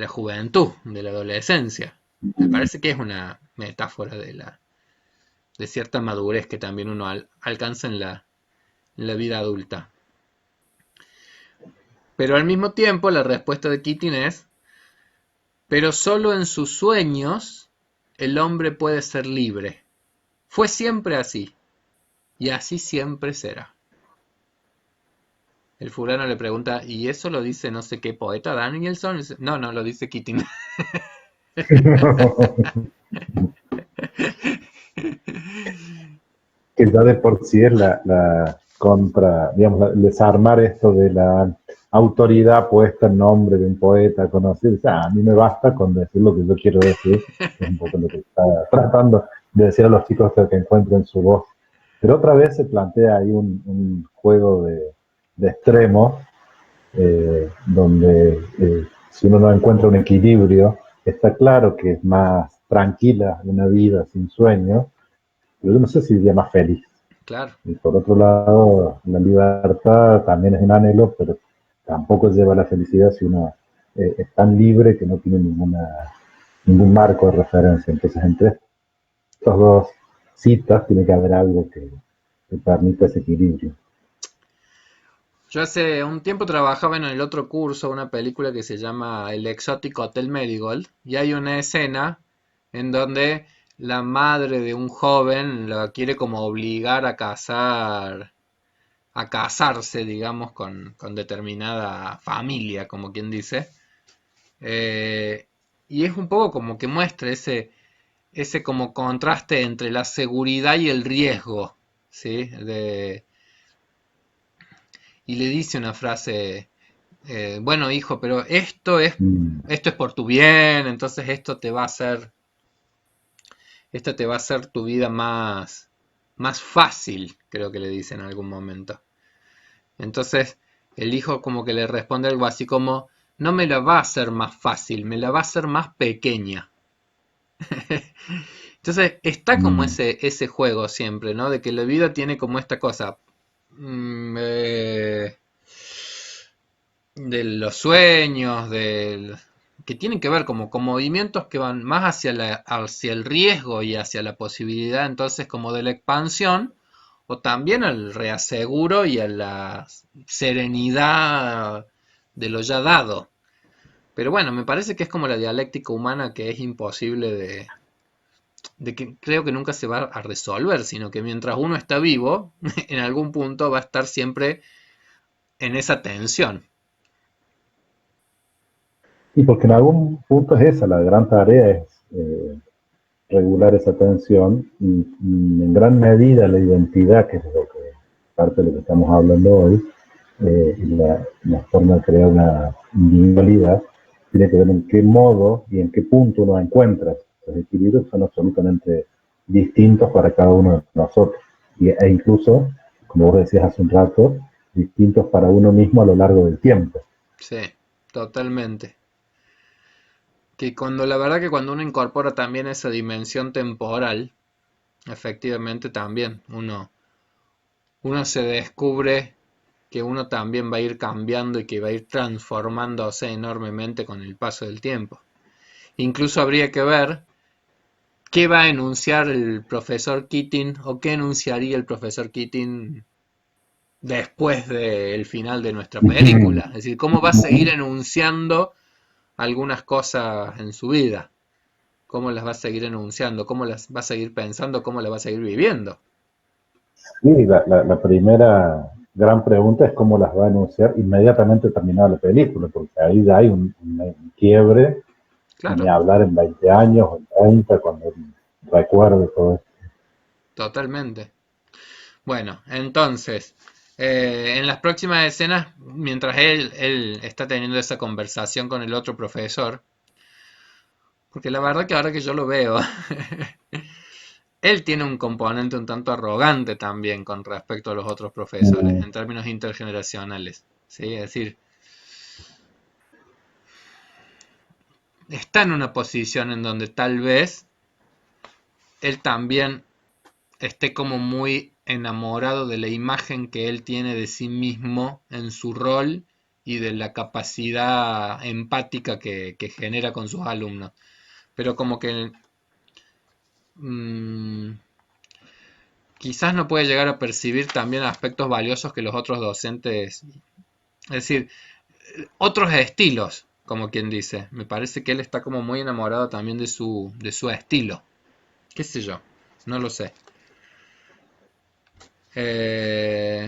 A: juventud, de la adolescencia. Me
B: mm.
A: parece que es una metáfora de cierta madurez que también uno alcanza en la vida adulta. Pero al mismo tiempo la respuesta de Keating es, pero solo en sus sueños el hombre puede ser libre. Fue siempre así, y así siempre será. El fulano le pregunta, ¿y eso lo dice no sé qué poeta Danielson? No, no, lo dice Keating.
B: Que ya de por sí es la contra, digamos, el desarmar esto de la autoridad puesta en nombre de un poeta conocido. O sea, a mí me basta con decir lo que yo quiero decir, que es un poco lo que está tratando de decir a los chicos hasta que encuentren su voz. Pero otra vez se plantea ahí un juego de extremos, donde si uno no encuentra un equilibrio, está claro que es más tranquila una vida sin sueño, pero yo no sé si sería más feliz.
A: Claro.
B: Y por otro lado, la libertad también es un anhelo, pero tampoco lleva a la felicidad si uno es tan libre que no tiene ningún marco de referencia. Entonces, entre estas dos citas tiene que haber algo que permita ese equilibrio.
A: Yo hace un tiempo trabajaba en el otro curso, una película que se llama El exótico Hotel Marigold, y hay una escena en donde la madre de un joven la quiere como obligar a casarse, digamos, con determinada familia, como quien dice. Eh, y es un poco como que muestra ese como contraste entre la seguridad y el riesgo, ¿sí? Y le dice una frase, bueno hijo, pero
B: Mm.
A: esto es por tu bien, entonces esto te va a hacer tu vida más fácil, creo que le dice en algún momento. Entonces el hijo como que le responde algo así como, no me la va a hacer más fácil, me la va a hacer más pequeña. Entonces está como
B: Mm.
A: ese juego siempre, ¿no? De que la vida tiene como esta cosa de los sueños, que tienen que ver como con movimientos que van más hacia el riesgo y hacia la posibilidad entonces como de la expansión, o también al reaseguro y a la serenidad de lo ya dado. Pero bueno, me parece que es como la dialéctica humana que es imposible de que creo que nunca se va a resolver, sino que mientras uno está vivo, en algún punto va a estar siempre en esa tensión.
B: Y porque en algún punto es esa, la gran tarea es regular esa tensión y en gran medida la identidad, que es lo que parte de lo que estamos hablando hoy, y la forma de crear una individualidad, tiene que ver en qué modo y en qué punto uno encuentra esos equilibrios, son absolutamente distintos para cada uno de nosotros. E incluso, como vos decías hace un rato, distintos para uno mismo a lo largo del tiempo.
A: Sí, totalmente. Que cuando la verdad que cuando uno incorpora también esa dimensión temporal, efectivamente también uno se descubre que uno también va a ir cambiando y que va a ir transformándose enormemente con el paso del tiempo. Incluso habría que ver qué va a enunciar el profesor Keating o qué enunciaría el profesor Keating después del final de nuestra película. Es decir, cómo va a seguir enunciando algunas cosas en su vida. Cómo las va a seguir enunciando, cómo las va a seguir pensando, cómo las va a seguir viviendo.
B: Sí, la primera gran pregunta es cómo las va a anunciar inmediatamente terminada la película, porque ahí ya hay un quiebre, ni
A: Claro,
B: hablar en 20 años o en 30, cuando recuerde todo esto.
A: totalmente. Bueno, entonces, en las próximas escenas, mientras él está teniendo esa conversación con el otro profesor, porque la verdad que ahora que yo lo veo, él tiene un componente un tanto arrogante también con respecto a los otros profesores,
B: Mm.
A: en términos intergeneracionales. ¿Sí? Es decir, está en una posición en donde tal vez él también esté como muy enamorado de la imagen que él tiene de sí mismo en su rol y de la capacidad empática que genera con sus alumnos. Pero como que mmm, quizás no puede llegar a percibir también aspectos valiosos que los otros docentes, es decir, otros estilos, como quien dice. Me parece que él está como muy enamorado también de su estilo. ¿Qué sé yo? No lo sé.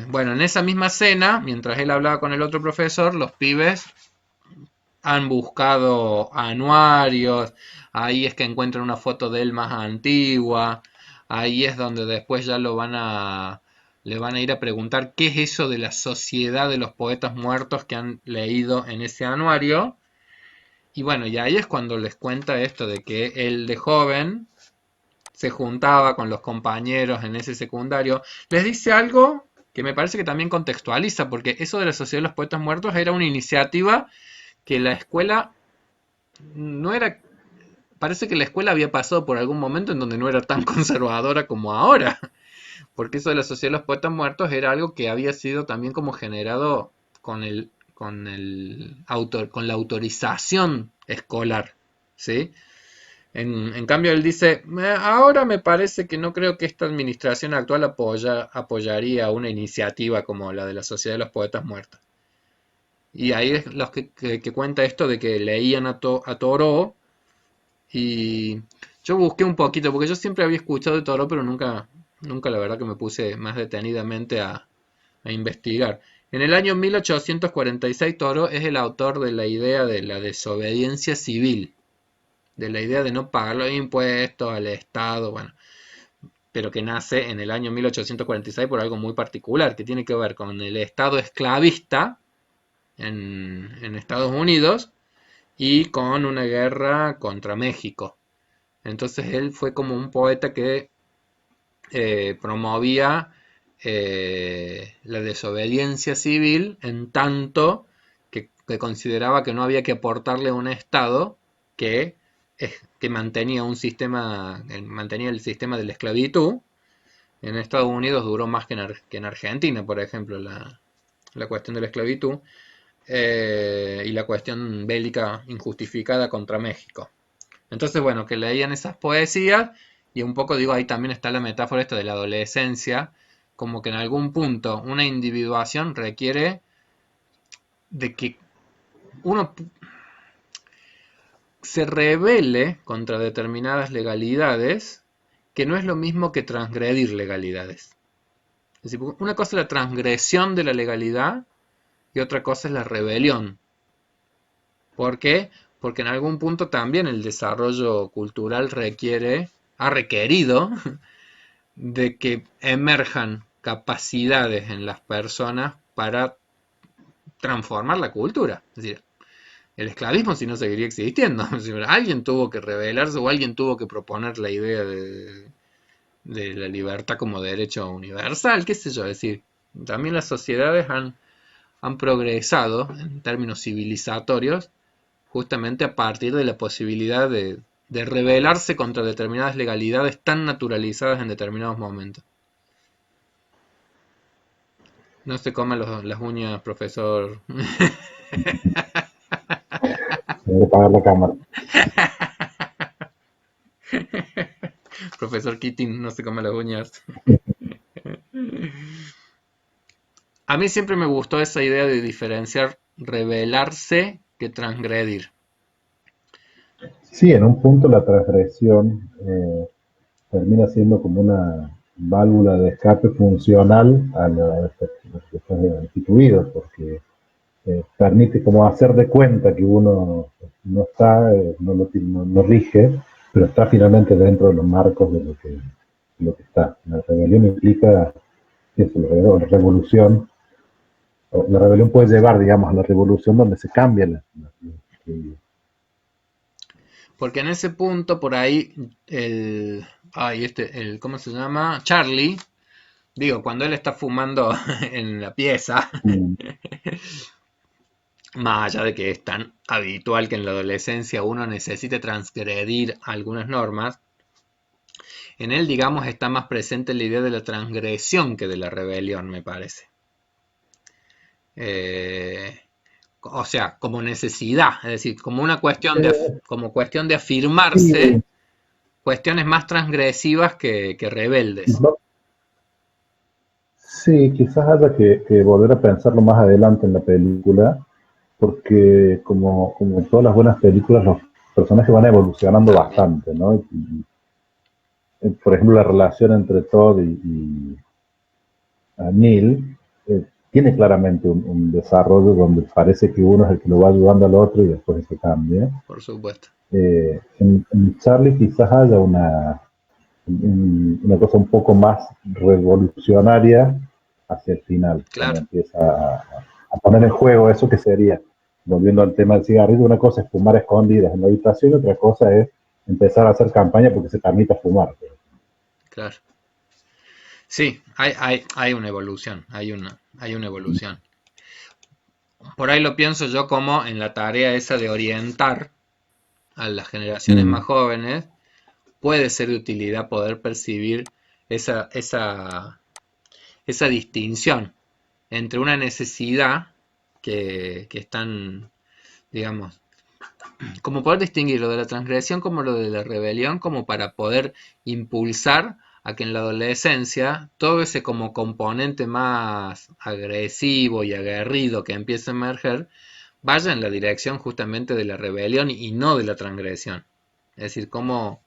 A: Bueno, en esa misma cena, mientras él hablaba con el otro profesor, los pibes han buscado anuarios, ahí es que encuentran una foto de él más antigua, ahí es donde después ya le van a ir a preguntar qué es eso de la sociedad de los poetas muertos que han leído en ese anuario. Y bueno, y ahí es cuando les cuenta esto de que él de joven se juntaba con los compañeros en ese secundario, les dice algo que me parece que también contextualiza, porque eso de la Sociedad de los Poetas Muertos era una iniciativa que la escuela no era, parece que la escuela había pasado por algún momento en donde no era tan conservadora como ahora, porque eso de la Sociedad de los Poetas Muertos era algo que había sido también como generado con la autorización escolar, ¿sí? En cambio, él dice, ahora me parece que no creo que esta administración actual apoyaría una iniciativa como la de la Sociedad de los Poetas Muertos. Y ahí es los que cuenta esto de que leían a Thoreau, y yo busqué un poquito, porque yo siempre había escuchado de Thoreau, pero nunca la verdad que me puse más detenidamente a investigar. En el año 1846 Thoreau es el autor de la idea de la desobediencia civil, de la idea de no pagar los impuestos al Estado, bueno, pero que nace en el año 1846 por algo muy particular, que tiene que ver con el Estado esclavista en Estados Unidos y con una guerra contra México. Entonces él fue como un poeta que promovía la desobediencia civil en tanto que consideraba que no había que aportarle a un Estado que, que mantenía mantenía el sistema de la esclavitud. En Estados Unidos duró más que en Argentina, por ejemplo, la cuestión de la esclavitud, y la cuestión bélica injustificada contra México. Entonces, bueno, que leían esas poesías y un poco, digo, ahí también está la metáfora esta de la adolescencia, como que en algún punto una individuación requiere de que uno se rebele contra determinadas legalidades, que no es lo mismo que transgredir legalidades. Es decir, una cosa es la transgresión de la legalidad y otra cosa es la rebelión. ¿Por qué? Porque en algún punto también el desarrollo cultural ha requerido de que emerjan capacidades en las personas para transformar la cultura. Es decir, el esclavismo si no seguiría existiendo. Alguien tuvo que rebelarse o alguien tuvo que proponer la idea de la libertad como derecho universal, qué sé yo. Es decir, también las sociedades han progresado en términos civilizatorios justamente a partir de la posibilidad de rebelarse contra determinadas legalidades tan naturalizadas en determinados momentos. No se coman las uñas, profesor.
B: Voy a apagar la cámara.
A: Profesor Keating, no se come las uñas. A mí siempre me gustó esa idea de diferenciar rebelarse que transgredir.
B: Sí, en un punto la transgresión termina siendo como una válvula de escape funcional a los que están instituidos, porque permite como hacer de cuenta que uno no está, no rige, pero está finalmente dentro de los marcos de lo que está. La rebelión implica eso, la revolución. La rebelión puede llevar, digamos, a la revolución donde se cambia
A: Porque en ese punto, por ahí, ¿cómo se llama? Charlie, digo, cuando él está fumando en la pieza, más allá de que es tan habitual que en la adolescencia uno necesite transgredir algunas normas, en él, digamos, está más presente la idea de la transgresión que de la rebelión, me parece. Eh, o sea, como necesidad, es decir, como una como cuestión de afirmarse,
B: sí,
A: cuestiones más transgresivas que rebeldes.
B: no, sí, quizás haya que volver a pensarlo más adelante en la película, porque como todas las buenas películas, los personajes van evolucionando
A: También,
B: bastante, ¿no? Por ejemplo, la relación entre Todd y Neil tiene claramente un desarrollo donde parece que uno es el que lo va ayudando al otro y después es que cambia.
A: por supuesto.
B: En Charlie quizás haya una cosa un poco más revolucionaria hacia el final, cuando
A: Claro.
B: empieza a poner en juego eso que sería, volviendo al tema del cigarrillo, una cosa es fumar escondidas en la habitación, otra cosa es empezar a hacer campaña porque se permita fumar.
A: Claro. Sí, hay una evolución, hay una evolución. Por ahí lo pienso yo como en la tarea esa de orientar a las generaciones más
B: Mm,
A: jóvenes, puede ser de utilidad poder percibir esa, esa, esa distinción entre una necesidad que están, digamos, como poder distinguir lo de la transgresión como lo de la rebelión, como para poder impulsar a que en la adolescencia todo ese como componente más agresivo y aguerrido que empieza a emerger vaya en la dirección justamente de la rebelión y no de la transgresión. Es decir, cómo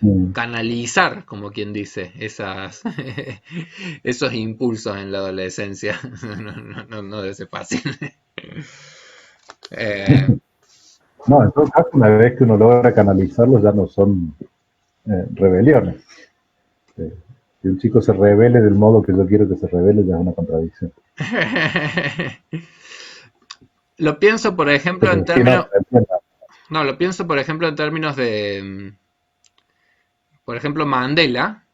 B: mm.
A: canalizar, como quien dice, esas, esos impulsos en la adolescencia. No debe ser fácil. Eh,
B: No, en todo caso, una vez que uno logra canalizarlos, ya no son rebeliones. Eh, que un chico se revele del modo que yo quiero que se revele ya es una contradicción.
A: lo pienso, por ejemplo, en
B: Pero sí, no,
A: términos, no, lo pienso, por ejemplo, en términos de, por ejemplo, Mandela.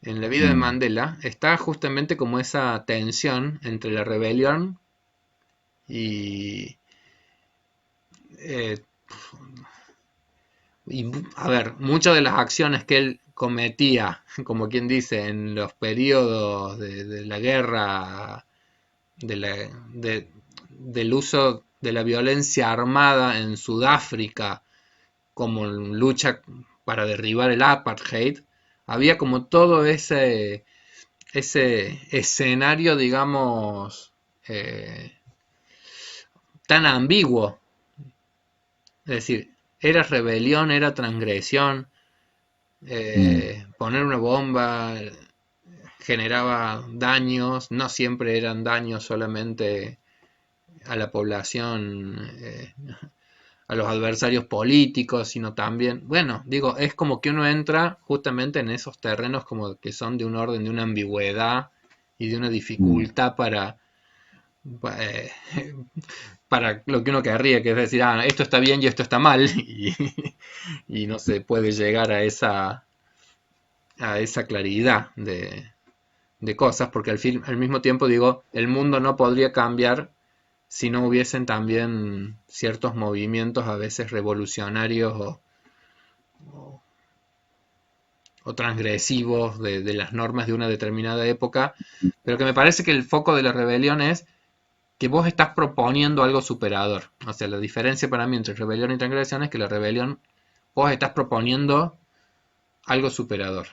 A: En la vida de
B: mm,
A: Mandela está justamente como esa tensión entre la rebelión y, eh, a ver, muchas de las acciones que él cometía, como quien dice, en los periodos de la guerra, de la, de- del uso de la violencia armada en Sudáfrica como lucha para derribar el apartheid, había como todo ese escenario, digamos, eh, tan ambiguo. Es decir, era rebelión, era transgresión,
B: mm,
A: poner una bomba generaba daños, no siempre eran daños solamente a la población, a los adversarios políticos, sino también, bueno, digo, es como que uno entra justamente en esos terrenos como que son de un orden, de una ambigüedad y de una
B: mm.
A: dificultad eh, para lo que uno querría, que es decir, ah, esto está bien y esto está mal, y no se puede llegar a esa claridad de cosas, porque al mismo tiempo digo, el mundo no podría cambiar si no hubiesen también ciertos movimientos a veces revolucionarios o transgresivos de las normas de una determinada época, pero que me parece que el foco de la rebelión es que vos estás proponiendo algo superador. O sea, la diferencia para mí entre rebelión y transgresión es que la rebelión vos estás proponiendo algo superador.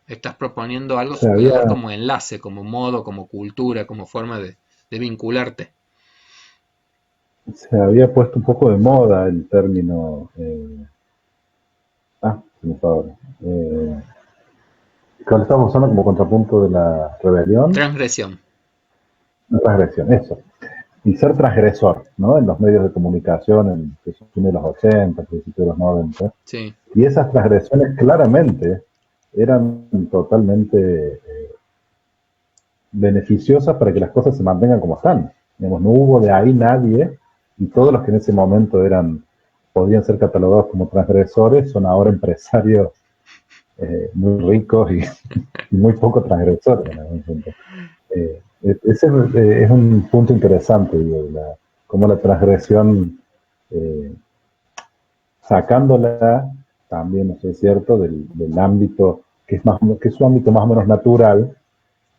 A: Estás proponiendo algo
B: Se había,
A: superador como enlace, como modo, como cultura, como forma de vincularte.
B: se había puesto un poco de moda el término. Se me fue ahora. Que lo estamos usando como contrapunto de la rebelión,
A: Transgresión.
B: la transgresión, eso. Y ser transgresor, ¿no? En los medios de comunicación, en que son de los 80, principios de los 90.
A: Sí.
B: Y esas transgresiones claramente eran totalmente beneficiosas para que las cosas se mantengan como están. Digamos, no hubo de ahí nadie, y todos los que en ese momento podían ser catalogados como transgresores, son ahora empresarios muy ricos y muy poco transgresores en algún punto. Ese es un punto interesante, digo, cómo la transgresión, eh, sacándola también, no sé, es cierto, del ámbito que es su ámbito más o menos natural,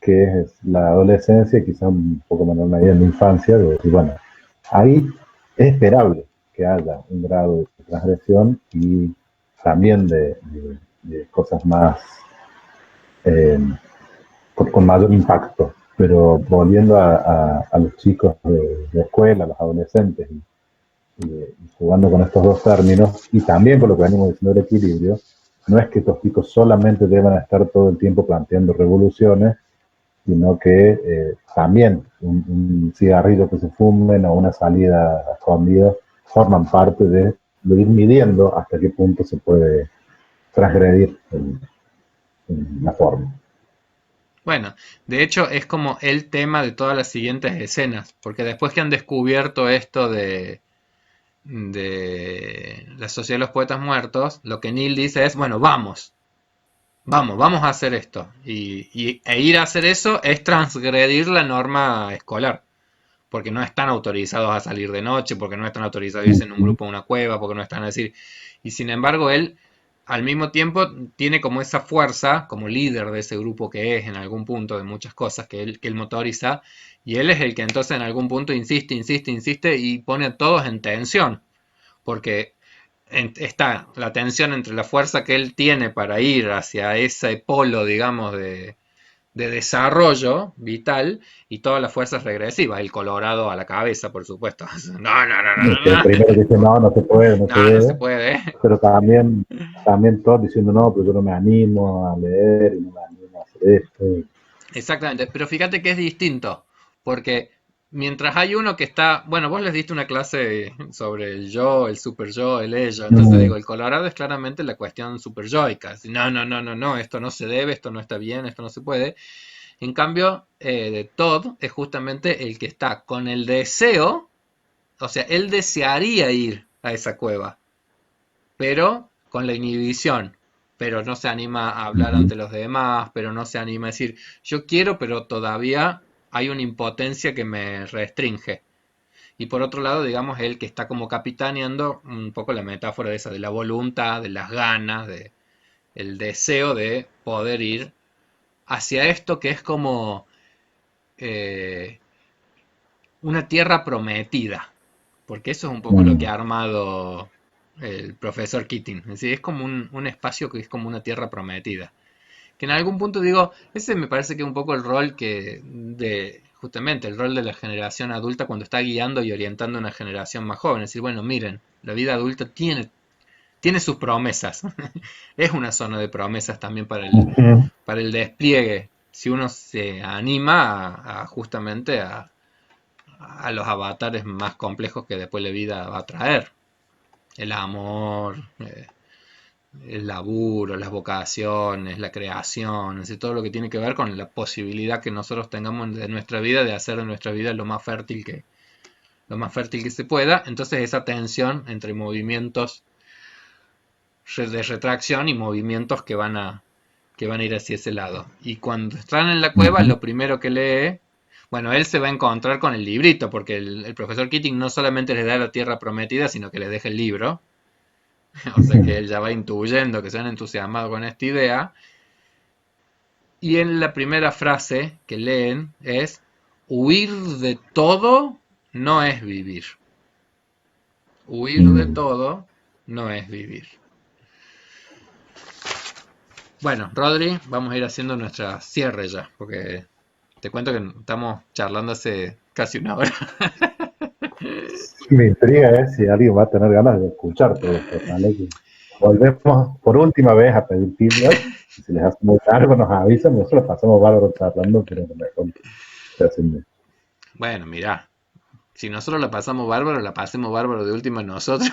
B: que es la adolescencia y quizá un poco menor medida en la infancia, de decir, bueno, ahí es esperable que haya un grado de transgresión y también de cosas más eh, con mayor impacto. Pero volviendo a los chicos de escuela, a los adolescentes, y jugando con estos dos términos, y también con lo que venimos diciendo del equilibrio, no es que estos chicos solamente deban estar todo el tiempo planteando revoluciones, sino que también un cigarrillo que se fumen o una salida a escondidas forman parte de ir midiendo hasta qué punto se puede transgredir en la forma.
A: Bueno, de hecho es como el tema de todas las siguientes escenas, porque después que han descubierto esto de la Sociedad de los Poetas Muertos, lo que Neil dice es, bueno, vamos a hacer esto. E ir a hacer eso es transgredir la norma escolar, porque no están autorizados a salir de noche, porque no están autorizados a irse en un grupo a una cueva, porque no están a decir... Y sin embargo, él al mismo tiempo tiene como esa fuerza, como líder de ese grupo que es en algún punto de muchas cosas que él motoriza, y él es el que entonces en algún punto insiste, insiste, insiste y pone a todos en tensión, porque está la tensión entre la fuerza que él tiene para ir hacia ese polo, digamos, de desarrollo vital y todas las fuerzas regresivas, el Colorado a la cabeza, por supuesto. No, no, no, no,
B: Que el
A: no,
B: primero dice, no, no se puede, no se
A: no, no se
B: debe,
A: puede.
B: pero también todos diciendo, no, pero yo no me animo a leer y no me animo a hacer esto.
A: Exactamente, pero fíjate que es distinto, porque mientras hay uno que está, bueno, vos les diste una clase sobre el yo, el super yo, el ello, entonces
B: Mm,
A: digo, el Colorado es claramente la cuestión super yoica, no, no, no, no, no, esto no se debe, esto no está bien, esto no se puede. En cambio, de Todd es justamente el que está con el deseo, o sea, él desearía ir a esa cueva, pero con la inhibición, pero no se anima a hablar
B: ujú,
A: ante los demás, pero no se anima a decir, yo quiero, pero todavía hay una impotencia que me restringe. Y por otro lado, digamos, él que está como capitaneando un poco la metáfora de esa, de la voluntad, de las ganas, de el deseo de poder ir hacia esto que es como eh, una tierra prometida, porque eso es un poco lo que
B: mm,
A: ha armado el profesor Keating. Es decir, es como un espacio que es como una tierra prometida. Que en algún punto digo, ese me parece que es un poco el rol justamente el rol de la generación adulta cuando está guiando y orientando a una generación más joven. Es decir, bueno, miren, la vida adulta tiene sus promesas. Es una zona de promesas también
B: ujú.
A: para el despliegue. Si uno se anima justamente a los avatares más complejos que después la vida va a traer. El amor, el laburo, las vocaciones, la creación, es decir, todo lo que tiene que ver con la posibilidad que nosotros tengamos de nuestra vida de hacer de nuestra vida lo más fértil que se pueda. Entonces esa tensión entre movimientos de retracción y movimientos que van a ir hacia ese lado. Y cuando están en la cueva,
B: Ujú.
A: lo primero que lee, bueno, él se va a encontrar con el librito, porque el profesor Keating no solamente les da la tierra prometida, sino que les deja el libro. O sea que él ya va intuyendo que se han entusiasmado con esta idea. Y en la primera frase que leen es, huir de todo no es vivir. Huir de
B: Mm.
A: todo no es vivir. Bueno, Rodri, vamos a ir haciendo nuestra cierre ya, porque te cuento que estamos charlando hace casi una hora.
B: Me intriga si alguien va a tener ganas de escuchar todo esto. Ojalá que volvemos por última vez a pedir feedback. Y si les hace muy largo, nos avisan. Nosotros pasamos bárbaro charlando, pero a lo mejor se hacen.
A: Bueno, mirá, si nosotros la pasamos bárbaro, la pasemos bárbaro de última nosotros.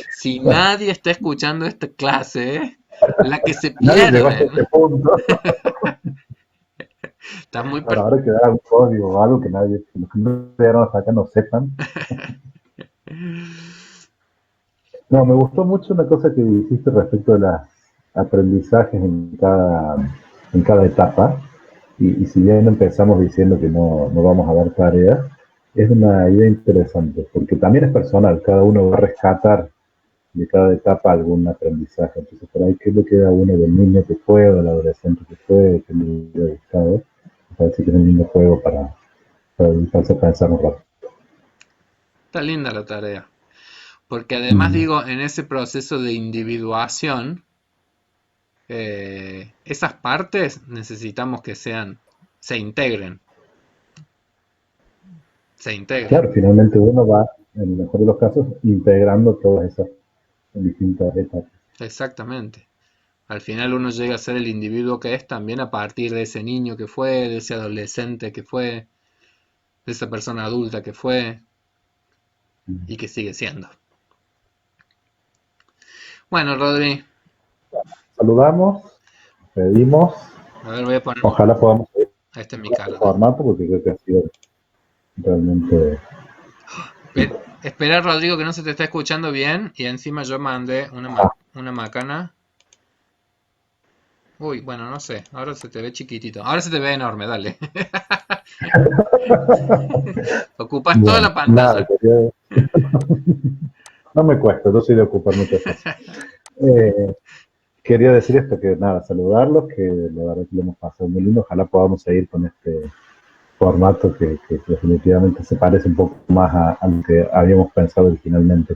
A: Si
B: Bueno,
A: nadie está escuchando esta clase, la que se
B: nadie llegó hasta
A: pierden.
B: este punto.
A: Estás muy
B: Bueno, ahora que dar un código o algo que nadie, que los que no llegaron hasta acá no sepan. No, me gustó mucho una cosa que dijiste respecto de los aprendizajes en cada etapa. Y si bien empezamos diciendo que no vamos a dar tareas, es una idea interesante, porque también es personal, cada uno va a rescatar de cada etapa algún aprendizaje. Entonces, por ahí, ¿qué es lo que da uno del niño que fue o del adolescente que fue, que le hubiera gustado? Me parece que es un lindo juego para dedicarse a pensar un rato.
A: Está linda la tarea. Porque además
B: Mm,
A: digo, en ese proceso de individuación, esas partes necesitamos que se integren, se integren.
B: claro, finalmente uno va, en el mejor de los casos, integrando todas esas distintas etapas.
A: Exactamente. Al final uno llega a ser el individuo que es también a partir de ese niño que fue, de ese adolescente que fue, de esa persona adulta que fue y que sigue siendo. Bueno, Rodri,
B: Saludamos, pedimos,
A: a ver, voy a poner,
B: ojalá podamos seguir
A: este es mi
B: con este
A: cara.
B: formato porque creo que ha sido realmente.
A: Espera, Rodrigo, que no se te está escuchando bien y encima yo mandé
B: Ah,
A: una macana. Uy, bueno, no sé. Ahora se te ve chiquitito. Ahora se te ve enorme, dale. Ocupas toda
B: Bueno,
A: la
B: nada,
A: pantalla.
B: no me cuesta, yo soy de ocupar muchas cosas. Eh, Quería decir esto, que nada, saludarlos, que la verdad que lo hemos pasado muy lindo, ojalá podamos seguir con este formato que definitivamente se parece un poco más a lo que habíamos pensado originalmente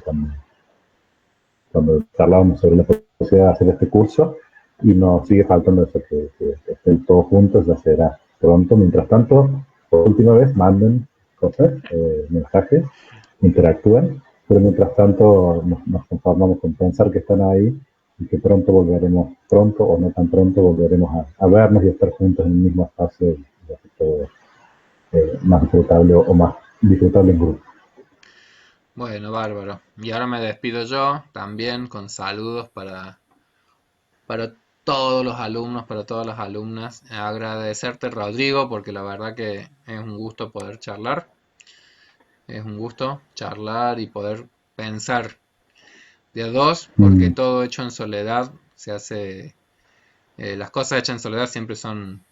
B: cuando charlábamos sobre la posibilidad de hacer este curso y nos sigue faltando eso, que estén todos juntos, ya será pronto. Mientras tanto, por última vez, manden cosas, mensajes, interactúen, pero mientras tanto nos conformamos con pensar que están ahí y que pronto volveremos, pronto o no tan pronto, volveremos a vernos y a estar juntos en el mismo espacio y hacer todo más disfrutable o más disfrutable en grupo.
A: Bueno, bárbaro. Y ahora me despido yo también con saludos para todos los alumnos, para todas las alumnas. Agradecerte, Rodrigo, porque la verdad que es un gusto poder charlar. Es un gusto charlar y poder pensar de a dos, porque
B: Mm,
A: todo hecho en soledad se hace, las cosas hechas en soledad siempre son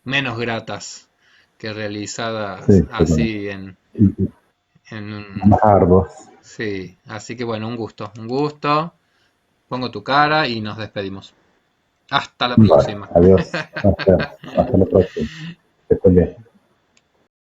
A: menos gratas que realizadas
B: sí, totalmente.
A: así
B: Y, y
A: en
B: más arduos.
A: sí, así que bueno, un gusto, pongo tu cara y nos despedimos. Hasta la
B: Vale,
A: próxima.
B: adiós. Hasta la próxima. Que estén bien.